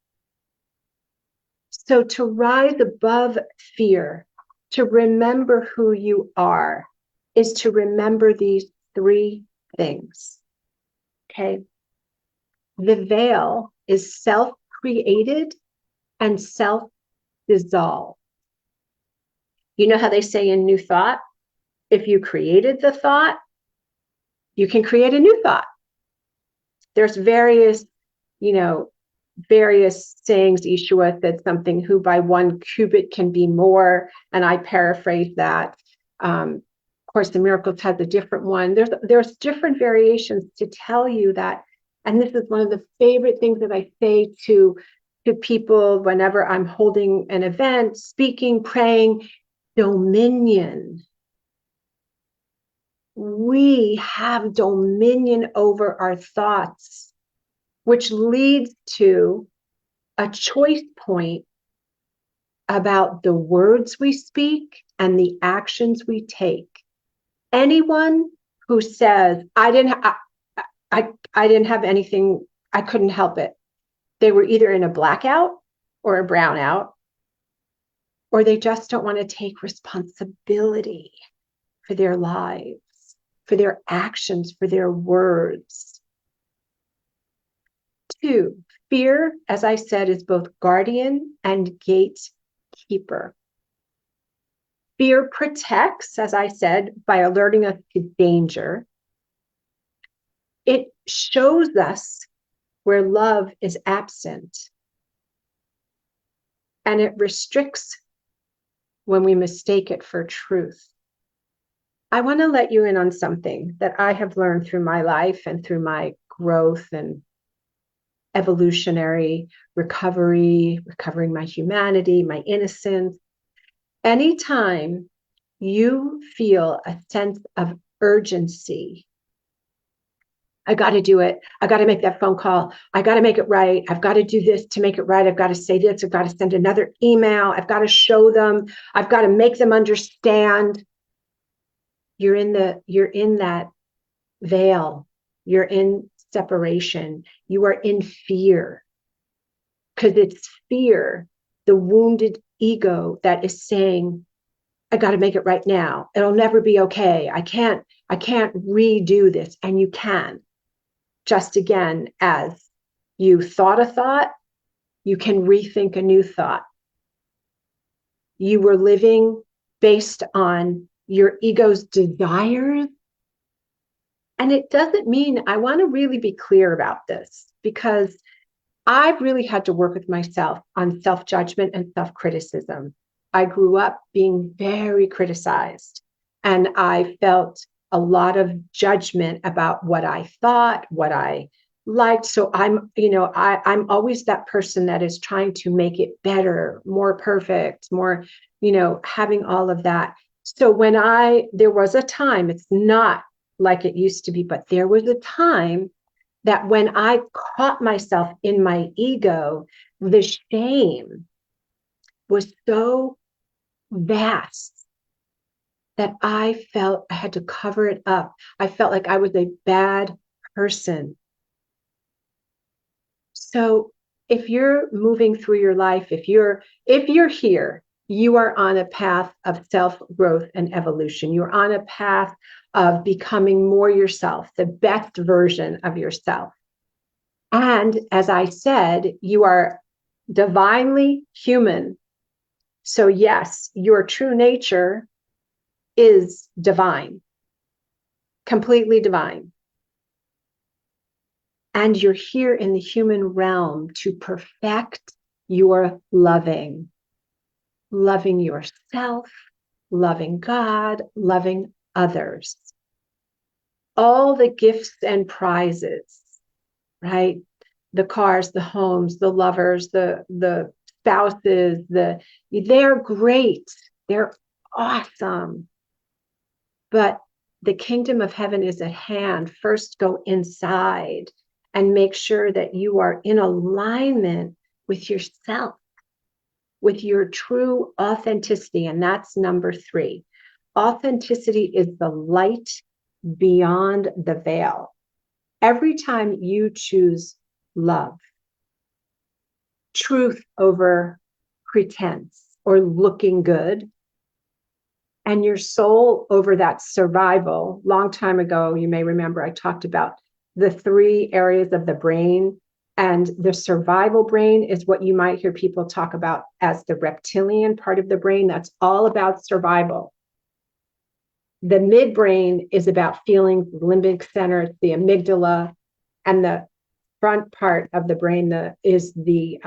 So to rise above fear, to remember who you are, is to remember these three things. Okay. The veil is self-created and self-dissolved. You know how they say in New Thought, if you created the thought, you can create a new thought. There's various sayings. Yeshua said something, who by one cubit can be more, and I paraphrase that. Of course, the Miracles has a different one. There's different variations to tell you that, and this is one of the favorite things that I say to people whenever I'm holding an event, speaking, praying: dominion. We have dominion over our thoughts, which leads to a choice point about the words we speak and the actions we take. Anyone who says, I didn't have anything, I couldn't help it, they were either in a blackout or a brownout, or they just don't want to take responsibility for their lives, for their actions, for their words. 2, fear, as I said, is both guardian and gatekeeper. Fear protects, as I said, by alerting us to danger. It shows us where love is absent. And it restricts when we mistake it for truth. I want to let you in on something that I have learned through my life and through my growth and evolutionary recovery, recovering my humanity, my innocence. Anytime you feel a sense of urgency I got to do it. I got to make that phone call. I got to make it right. I've got to do this to make it right. I've got to say this. I've got to send another email. I've got to show them. I've got to make them understand. You're in that veil. You're in separation. You are in fear, because it's fear, the wounded ego that is saying, I got to make it right now. It'll never be okay. I can't redo this. And you can. Just again, as you thought a thought, you can rethink a new thought. You were living based on your ego's desires. And it doesn't mean, I want to really be clear about this, because I've really had to work with myself on self-judgment and self-criticism. I grew up being very criticized, and I felt a lot of judgment about what I thought, what I liked. So I'm always that person that is trying to make it better, more perfect, more, having all of that. So there was a time, it's not like it used to be, but there was a time that when I caught myself in my ego, the shame was so vast that I felt I had to cover it up. I felt like I was a bad person. So if you're moving through your life, if you're here, you are on a path of self-growth and evolution. You're on a path of becoming more yourself, the best version of yourself. And as I said, you are divinely human. So yes, your true nature is divine, completely divine. And you're here in the human realm to perfect your loving yourself, loving God, loving others. All the gifts and prizes, right? The cars, the homes, the lovers, the spouses, they're great. They're awesome. But the kingdom of heaven is at hand. First, go inside and make sure that you are in alignment with yourself, with your true authenticity. And that's number 3. Authenticity is the light beyond the veil. Every time you choose love, truth over pretense or looking good, and your soul over that survival. Long time ago, you may remember I talked about the 3 areas of the brain, and the survival brain is what you might hear people talk about as the reptilian part of the brain. That's all about survival. The midbrain is about feelings, the limbic center, the amygdala, and the front part of the brain is the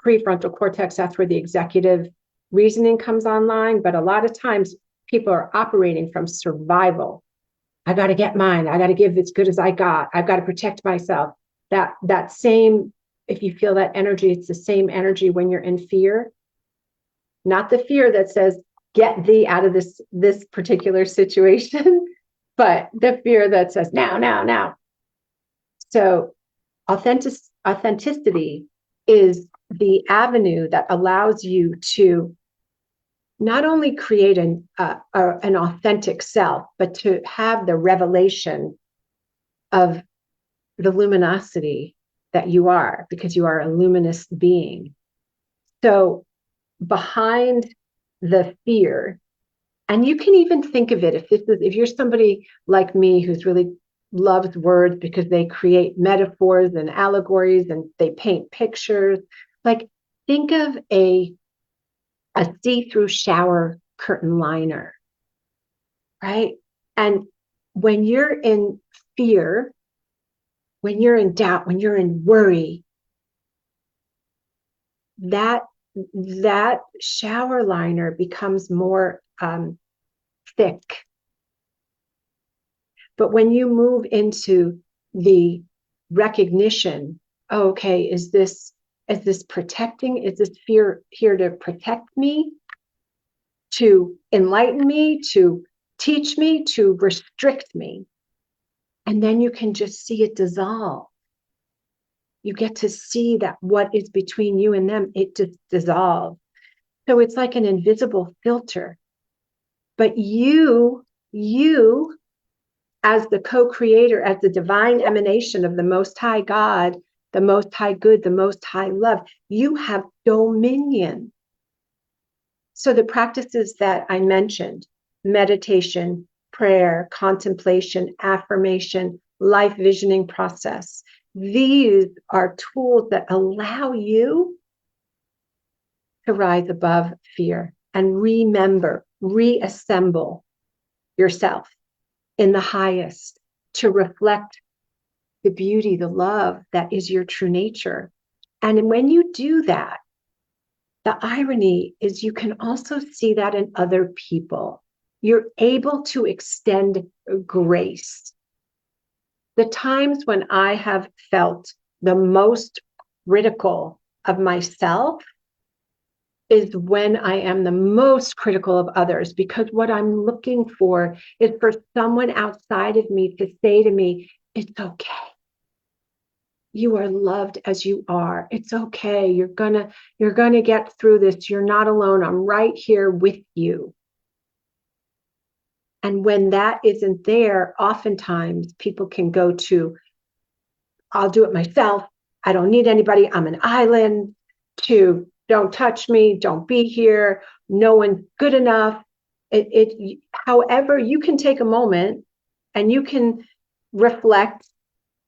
prefrontal cortex. That's where the executive reasoning comes online. But a lot of times people are operating from survival. I got to get mine. I got to give as good as I got. I've got to protect myself. That same, if you feel that energy, it's the same energy when you're in fear. Not the fear that says, get thee out of this particular situation, but the fear that says, now. So authenticity is the avenue that allows you to not only create an authentic self, but to have the revelation of the luminosity that you are, because you are a luminous being. So behind the fear, and you can even think of it, if you're somebody like me who's really loves words because they create metaphors and allegories and they paint pictures, like think of a see-through shower curtain liner, right? And when you're in fear, when you're in doubt, when you're in worry, that shower liner becomes more thick. But when you move into the recognition, oh, okay, is this protecting? Is this fear here to protect me, to enlighten me, to teach me, to restrict me? And then you can just see it dissolve. You get to see that what is between you and them, it just dissolves. So it's like an invisible filter. But you as the co-creator, as the divine emanation of the Most High God, the Most High Good, the Most High Love, you have dominion. So the practices that I mentioned, meditation, prayer, contemplation, affirmation, life visioning process, these are tools that allow you to rise above fear and remember, reassemble yourself in the highest, to reflect the beauty, the love that is your true nature. And when you do that, the irony is you can also see that in other people. You're able to extend grace. The times when I have felt the most critical of myself is when I am the most critical of others, because what I'm looking for is for someone outside of me to say to me, it's okay. You are loved as you are. It's okay. You're gonna get through this. You're not alone. I'm right here with you. And when that isn't there, oftentimes people can go to, I'll do it myself. I don't need anybody. I'm an island, to don't touch me, don't be here, no one's good enough. However, you can take a moment and you can reflect.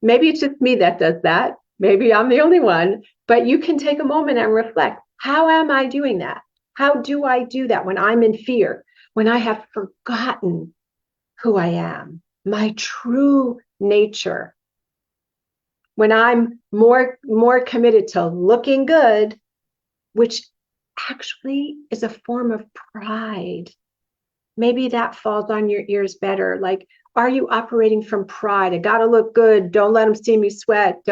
Maybe it's just me that does that. Maybe I'm the only one, but you can take a moment and reflect. How am I doing that? How do I do that when I'm in fear, when I have forgotten who I am, my true nature, when I'm more committed to looking good, which actually is a form of pride. Maybe that falls on your ears better. Like, are you operating from pride? I got to look good. Don't let them see me sweat.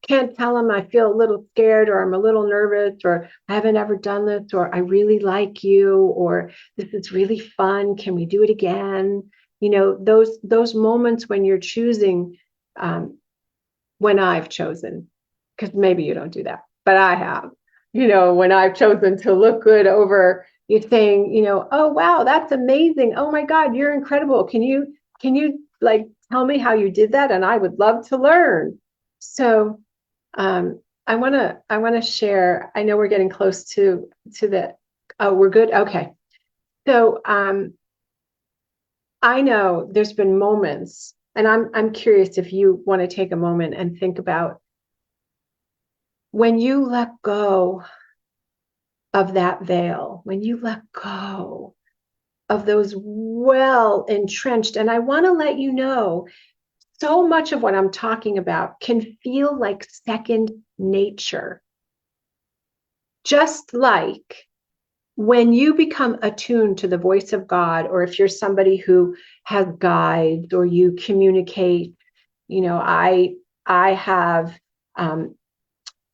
Can't tell them I feel a little scared, or I'm a little nervous, or I haven't ever done this, or I really like you, or this is really fun. Can we do it again? You know, those moments when you're choosing, when I've chosen, because maybe you don't do that, but I have, when I've chosen to look good over you saying, oh, wow, that's amazing. Oh my God, you're incredible. Can you like tell me how you did that? And I would love to learn. So I want to share, I know we're getting close to the, oh, we're good. Okay. So I know there's been moments, and I'm curious if you want to take a moment and think about when you let go of that veil, when you let go of those well entrenched, and I want to let you know, so much of what I'm talking about can feel like second nature. Just like when you become attuned to the voice of God, or if you're somebody who has guides or you communicate, I have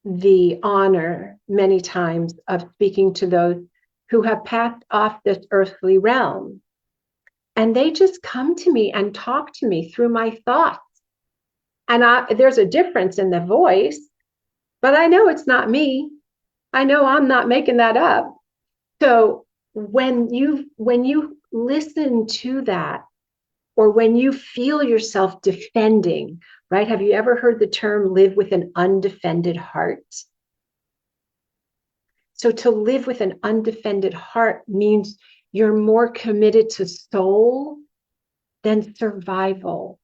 the honor many times of speaking to those who have passed off this earthly realm. And they just come to me and talk to me through my thoughts. And there's a difference in the voice, but I know it's not me. I know I'm not making that up. So when you listen to that, or when you feel yourself defending, right? Have you ever heard the term live with an undefended heart? So to live with an undefended heart means you're more committed to soul than survival,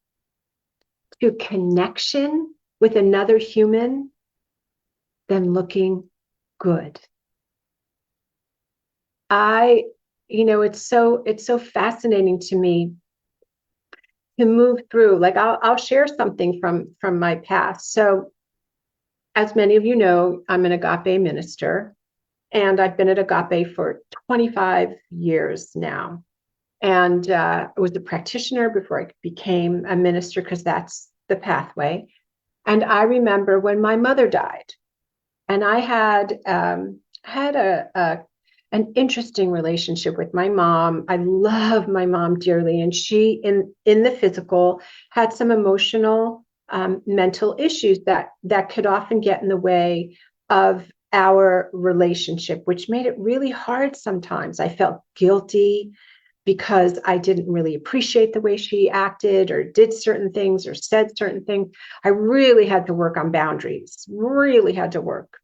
to connection with another human than looking good. It's so fascinating to me to move through. Like I'll share something from my past. So as many of you know, I'm an agape minister, and I've been at agape for 25 years now. And I was a practitioner before I became a minister, because that's the pathway. And I remember when my mother died, and I had a an interesting relationship with my mom. I love my mom dearly, and she, in the physical, had some emotional, mental issues that could often get in the way of our relationship, which made it really hard sometimes. I felt guilty because I didn't really appreciate the way she acted or did certain things or said certain things. I really had to work on boundaries, really had to work.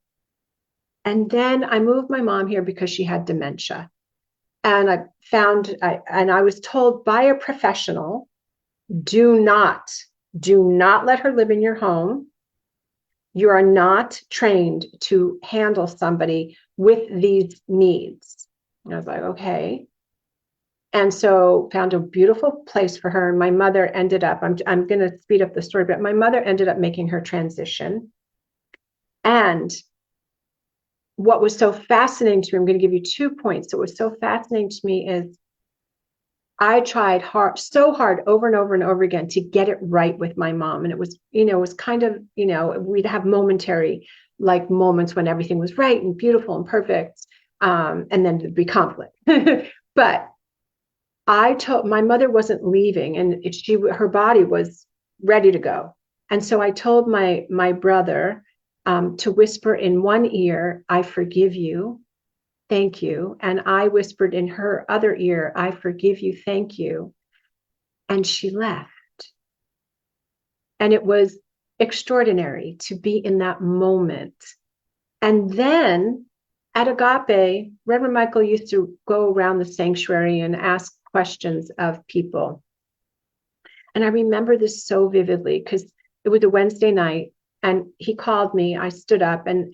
And then I moved my mom here because she had dementia. And I was told by a professional, do not let her live in your home. You are not trained to handle somebody with these needs. And I was like, okay. And so found a beautiful place for her. And my mother ended up, I'm going to speed up the story, but my mother ended up making her transition. And what was so fascinating to me, I'm going to give you 2 points. What was so fascinating to me is I tried so hard over and over and over again to get it right with my mom. And it was kind of, we'd have momentary like moments when everything was right and beautiful and perfect. And then there'd be conflict. But I told my mother wasn't leaving, and her body was ready to go. And so I told my brother to whisper in one ear, I forgive you. Thank you. And I whispered in her other ear, I forgive you. Thank you. And she left. And it was extraordinary to be in that moment. And then at Agape, Reverend Michael used to go around the sanctuary and ask questions of people. And I remember this so vividly because it was a Wednesday night and he called me. I stood up and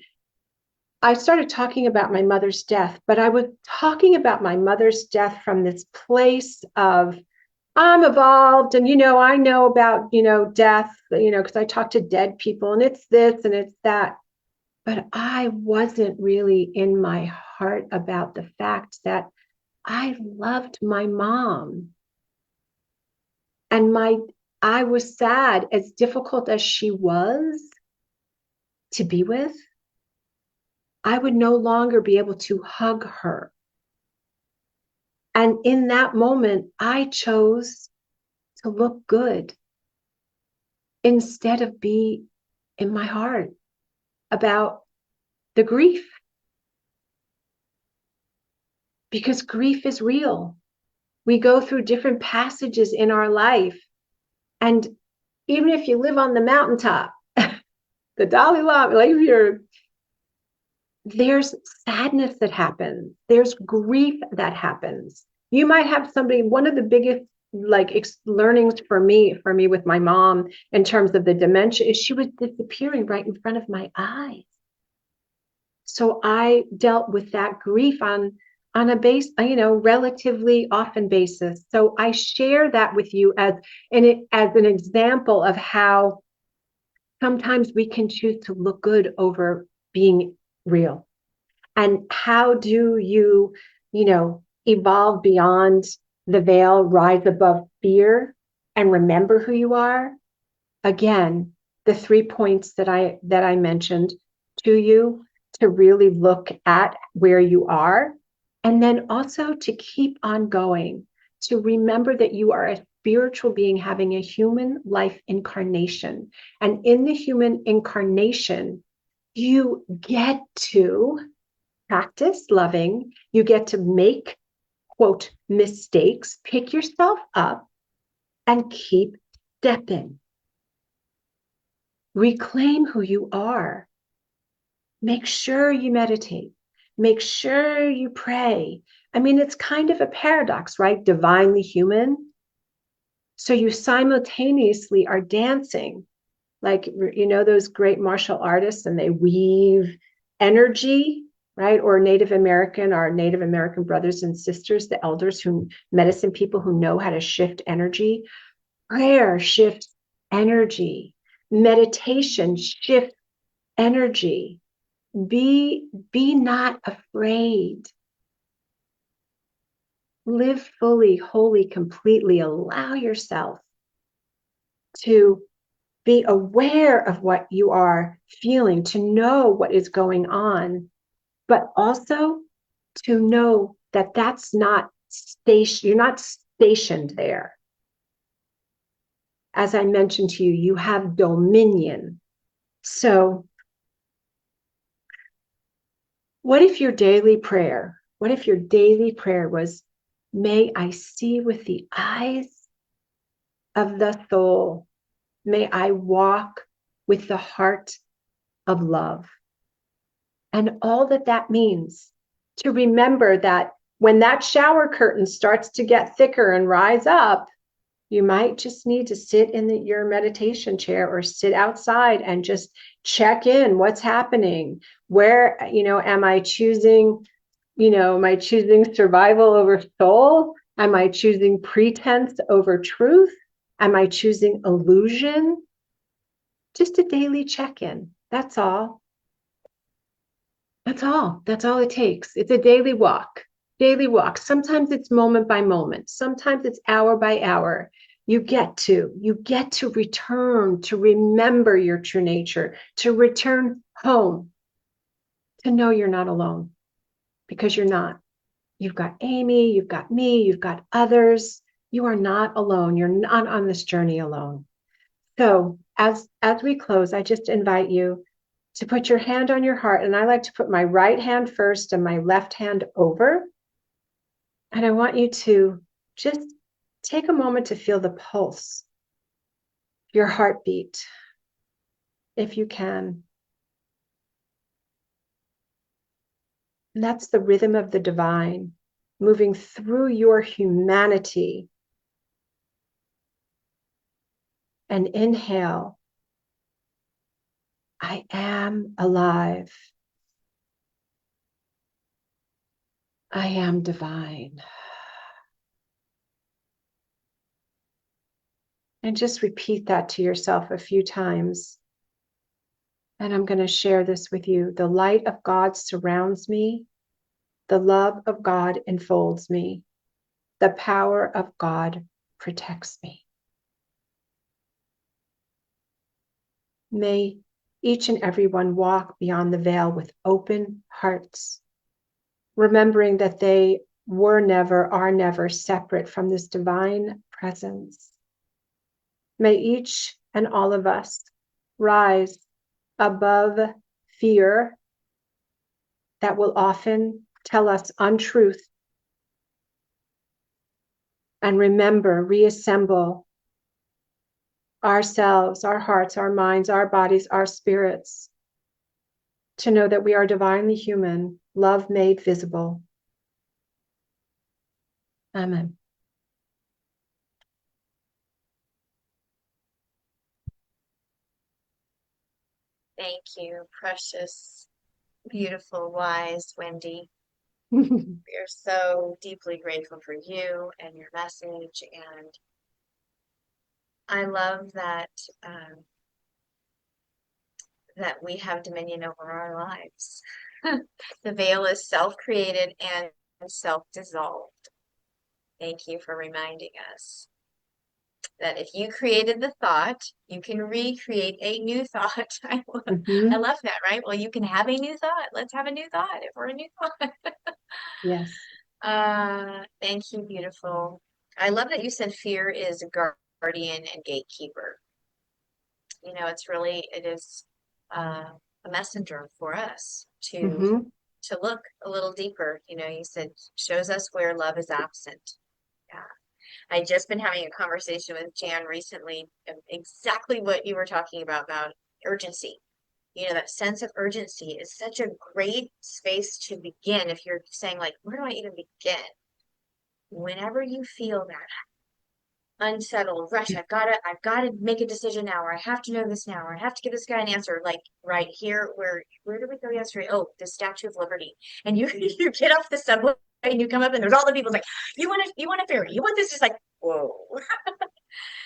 I started talking about my mother's death, but I was talking about my mother's death from this place of I'm evolved and, I know about, death, because I talk to dead people and it's this and it's that. But I wasn't really in my heart about the fact that I loved my mom. And I was sad, as difficult as she was to be with, I would no longer be able to hug her. And in that moment, I chose to look good instead of be in my heart about the grief. Because grief is real. We go through different passages in our life. And even if you live on the mountaintop, the Dalai Lama, there's sadness that happens. There's grief that happens. You might have somebody, one of the biggest learnings for me with my mom in terms of the dementia is she was disappearing right in front of my eyes. So I dealt with that grief on a relatively often basis. So I share that with you as an example of how sometimes we can choose to look good over being real. And how do you, evolve beyond the veil, rise above fear, and remember who you are? Again, the 3 points that I mentioned to you, to really look at where you are, and then also to keep on going, to remember that you are a spiritual being having a human life incarnation. And in the human incarnation, you get to practice loving, you get to make, quote, mistakes, pick yourself up, and keep stepping. Reclaim who you are. Make sure you meditate. Make sure you pray. I mean, it's kind of a paradox, right? Divinely human. So you simultaneously are dancing, like, those great martial artists, and they weave energy, right? Or our Native American brothers and sisters, the elders medicine people who know how to shift energy. Prayer shifts energy. Meditation shifts energy. Be not afraid. Live fully, wholly, completely. Allow yourself to be aware of what you are feeling, to know what is going on, but also to know that that's not station, you're not stationed there. As I mentioned to you, you have dominion. So what if your daily prayer was, may I see with the eyes of the soul, may I walk with the heart of love. And all that that means, to remember that when that shower curtain starts to get thicker and rise up, you might just need to sit in your meditation chair or sit outside and just check in. What's happening? Where, am I choosing survival over soul? Am I choosing pretense over truth? Am I choosing illusion? Just a daily check-in. That's all. That's all. That's all it takes. It's a daily walk. Daily walk. Sometimes it's moment by moment. Sometimes it's hour by hour. You get to return, to remember your true nature, to return home, to know you're not alone, because you're not. You've got Amy, you've got me, you've got others. You are not alone. You're not on this journey alone. So as we close, I just invite you to put your hand on your heart. And I like to put my right hand first and my left hand over. And I want you to just take a moment to feel the pulse, your heartbeat, if you can. And that's the rhythm of the divine moving through your humanity. And inhale, I am alive. I am divine. And just repeat that to yourself a few times. And I'm going to share this with you. The light of God surrounds me. The love of God enfolds me. The power of God protects me. May each and every one walk beyond the veil with open hearts, remembering that they were never, are never separate from this divine presence. May each and all of us rise above fear that will often tell us untruth, and remember, reassemble ourselves, our hearts, our minds, our bodies, our spirits, to know that we are divinely human, love made visible. Amen. Thank you, precious, beautiful, wise Wendy. Mm-hmm. We are so deeply grateful for you and your message. And I love that that we have dominion over our lives. The veil is self-created and self-dissolved. Thank you for reminding us that if you created the thought, you can recreate a new thought. I love that, right? Well, you can have a new thought. Let's have a new thought if we're a new thought. Yes. Thank you, beautiful. I love that you said fear is a guardian and gatekeeper. It is a messenger for us Mm-hmm. to look a little deeper. You said shows us where love is absent. Yeah. I just been having a conversation with Jan recently, exactly what you were talking about urgency. That sense of urgency is such a great space to begin. If you're saying like, where do I even begin? Whenever you feel that unsettled rush, I've got to make a decision now, or I have to know this now, or I have to give this guy an answer. Like right here, where did we go yesterday? Oh, the Statue of Liberty. And you you get off the subway and you come up and there's all the people like, you want a ferry, you want this, just like, whoa.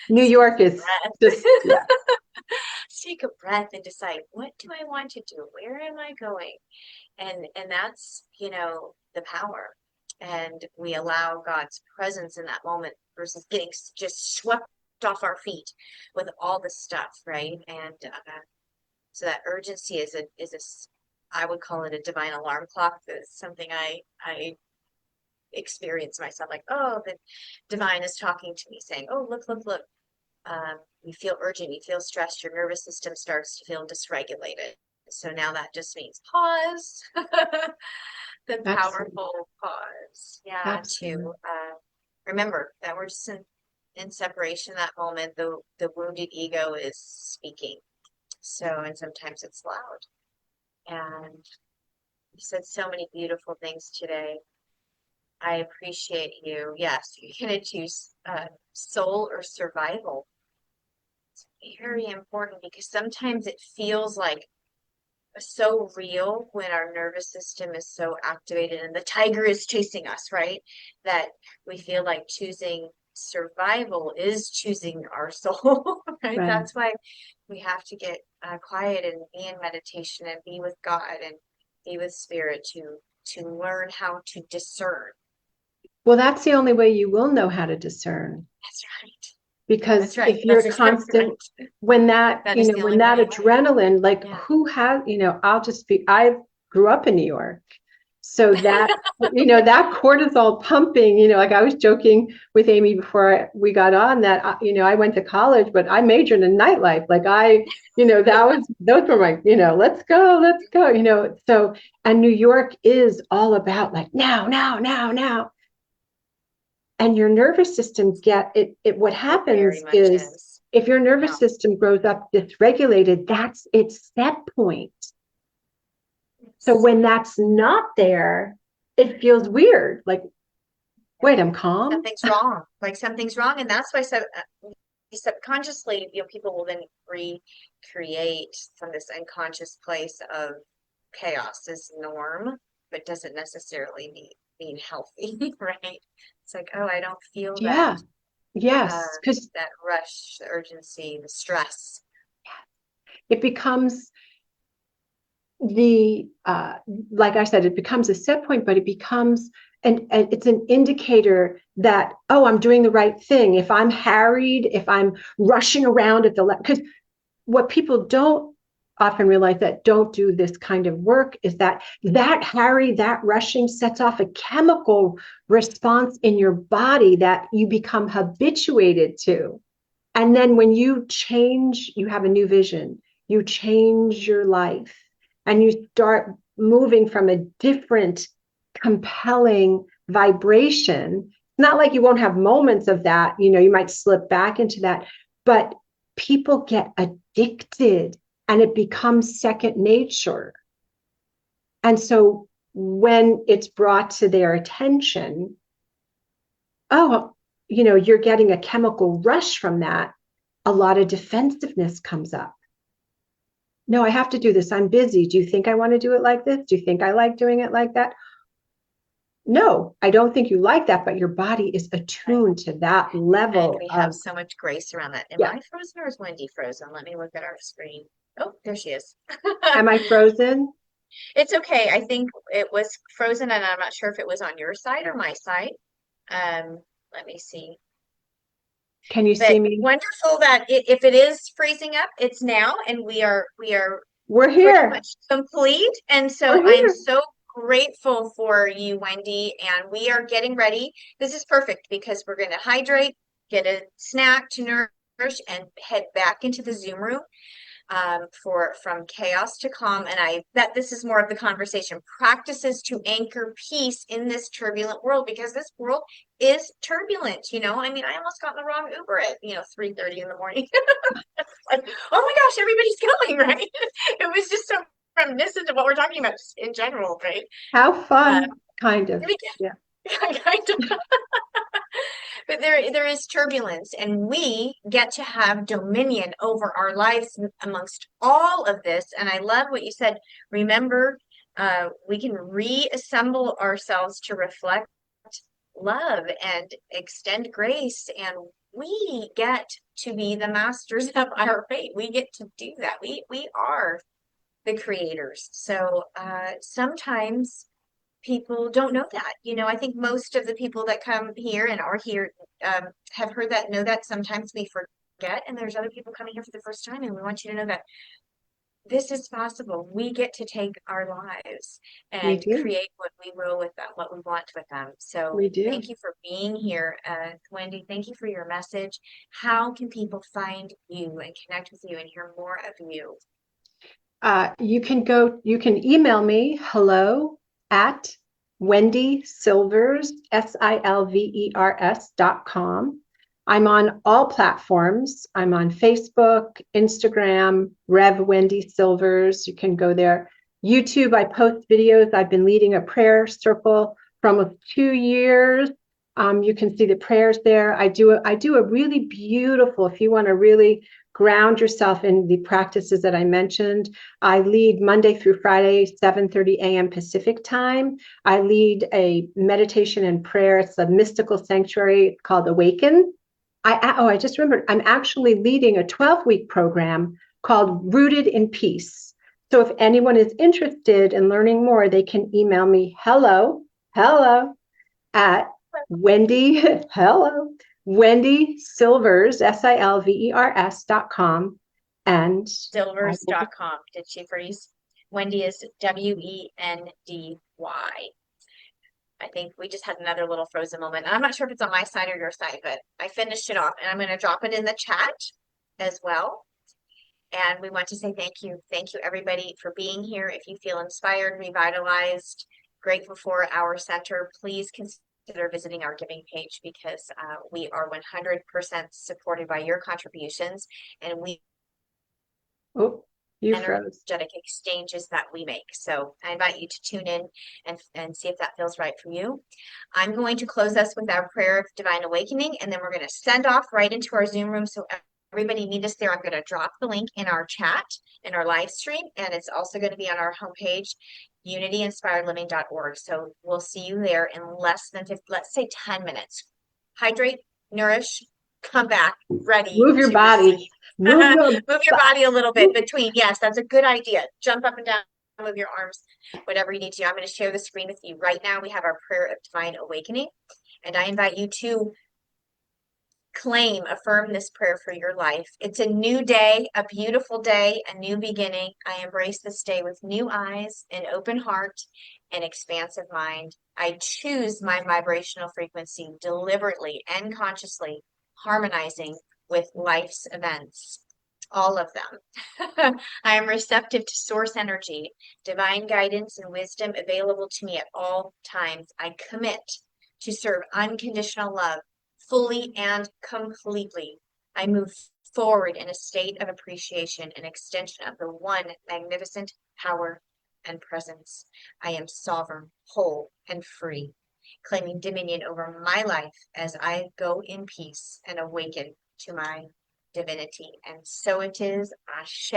New York is just, yeah. Take a breath and decide, what do I want to do? Where am I going? And that's, the power. And we allow God's presence in that moment versus getting just swept off our feet with all the stuff, right? And so that urgency is a I would call it a divine alarm clock. That's something I experience myself, like, oh, the divine is talking to me, saying, oh, look. You feel urgent, you feel stressed, your nervous system starts to feel dysregulated. So now that just means pause. The Absolutely. powerful pause. Yeah, to Absolutely. remember that we're just in separation that moment. The wounded ego is speaking. So, and sometimes it's loud. And you said so many beautiful things today. I appreciate you. Yes, you're going to choose soul or survival. It's very important because sometimes it feels like so real when our nervous system is so activated and the tiger is chasing us, right? That we feel like choosing survival is choosing our soul, right? Right. That's why we have to get quiet and be in meditation and be with God and be with spirit to learn how to discern. Well, that's the only way you will know how to discern. That's right. Because That's right. if That's you're exactly right. constant, when that, That is the when only that way. adrenaline, like Yeah. who has, I'll just be, I grew up in New York. So that, that cortisol pumping, like I was joking with Amy before we got on that, I went to college, but I majored in nightlife. Like those were my, let's go. So, and New York is all about like now. And your nervous system what It very happens much is is. if your Yeah. nervous system grows up dysregulated, that's its set point. So when that's not there, it feels weird. Like, wait, I'm calm. Something's wrong. Like something's wrong, and that's why subconsciously, people will then recreate from this unconscious place of chaos as norm, but doesn't necessarily mean healthy, right? It's like, oh, I don't feel that Yeah. Yes. Because that rush, the urgency, the stress. it becomes the like I said, it becomes a set point, but it becomes and it's an indicator that, oh, I'm doing the right thing. If I'm harried, if I'm rushing around at the because what people don't often realize that don't do this kind of work is that harry, that rushing sets off a chemical response in your body that you become habituated to. And then when you change, you have a new vision, you change your life, and you start moving from a different, compelling vibration. Not like you won't have moments of that, you might slip back into that, but people get addicted and it becomes second nature. And so when it's brought to their attention, oh, you're getting a chemical rush from that, a lot of defensiveness comes up. No, I have to do this. I'm busy. Do you think I want to do it like this? Do you think I like doing it like that? No, I don't think you like that, but your body is Right? attuned to that And level we have of, so much grace around that. Am yeah. I frozen or is Wendy frozen? Let me look at our screen. Oh, there she is. Am I frozen? It's okay. I think it was frozen, and I'm not sure if it was on your side or my side. Let me see. Can you But see me? wonderful that if it is freezing up, it's now, and we are We're pretty here. much complete. And so We're I'm here. so grateful for you, Wendy, and we are getting ready. This is perfect because we're going to hydrate, get a snack to nourish, and head back into the Zoom room for from chaos to calm. And I bet this is more of the conversation. Practices to anchor peace in this turbulent world because this world is turbulent. I mean, I almost got in the wrong Uber at 3:30 in the morning. Like, oh my gosh, everybody's going, right? It was just so reminiscent of what we're talking about just in general, right? How Uh, fun, kind of. Yeah. kind of. But there is turbulence, and we get to have dominion over our lives amongst all of this. And I love what you said. Remember, we can reassemble ourselves to reflect love and extend grace, and we get to be the masters of our fate. We get to do that. We are the creators. So sometimes people don't know that. I think most of the people that come here and are here have heard that, know that. Sometimes we forget, and there's other people coming here for the first time, and we want you to know that this is possible. We get to take our lives We and do. create what we will with them, what we want with them. So We do. thank you for being here, Wendy. Thank you for your message. How can people find you and connect with you and hear more of you? You can email me, hello at Wendy Silvers, SILVERS.com. I'm on all platforms. I'm on Facebook, Instagram, Rev Wendy Silvers. You can go there. YouTube, I post videos. I've been leading a prayer circle for almost 2 years. You can see the prayers there. I do a really beautiful, if you want to really ground yourself in the practices that I mentioned, I lead Monday through Friday, 7:30 a.m. Pacific time. I lead a meditation and prayer. It's a mystical sanctuary called Awaken. I just remembered, I'm actually leading a 12-week program called Rooted in Peace. So if anyone is interested in learning more, they can email me hello at Wendy, hello, Wendy Silvers, SILVERS.com. And Silvers.com. Did she freeze? Wendy is WENDY. I think we just had another little frozen moment. I'm not sure if it's on my side or your side, but I finished it off and I'm going to drop it in the chat as well. And we want to say thank you. Thank you, everybody, for being here. If you feel inspired, revitalized, grateful for our center, please consider visiting our giving page because we are 100% supported by your contributions and we you froze. energetic exchanges that we make. So I invite you to tune in and see if that feels right for you. I'm going to close us with our prayer of divine awakening, and then we're going to send off right into our Zoom room. So everybody meet us there. I'm going to drop the link in our chat, in our live stream, and it's also going to be on our homepage, unityinspiredliving.org. So we'll see you there in less than 50, let's say 10 minutes. Hydrate, nourish, come back ready. Move your body. Move your body a little bit between. Yes, that's a good idea. Jump up and down, move your arms, whatever you need to. I'm going to share the screen with you right now. We have our prayer of divine awakening, and I invite you to affirm this prayer for your life. It's a new day, a beautiful day, a new beginning. I embrace this day with new eyes, an open heart, an expansive mind. I choose my vibrational frequency deliberately and consciously, harmonizing with life's events, all of them. I am receptive to source energy, divine guidance and wisdom available to me at all times. I commit to serve unconditional love fully and completely. I move forward in a state of appreciation and extension of the one magnificent power and presence. I am sovereign, whole, and free, claiming dominion over my life as I go in peace and awaken to my divinity. And so it is. Ashe.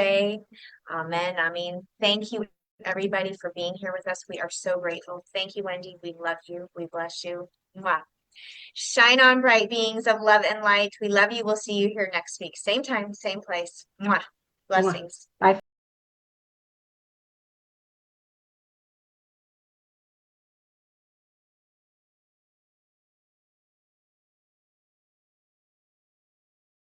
Amen. I mean, thank you, everybody, for being here with us. We are so grateful. Thank you, Wendy. We love you. We bless you. Mwah. Shine on, bright beings of love and light. We love you. We'll see you here next week. Same time, same place. Mwah. Blessings. Bye.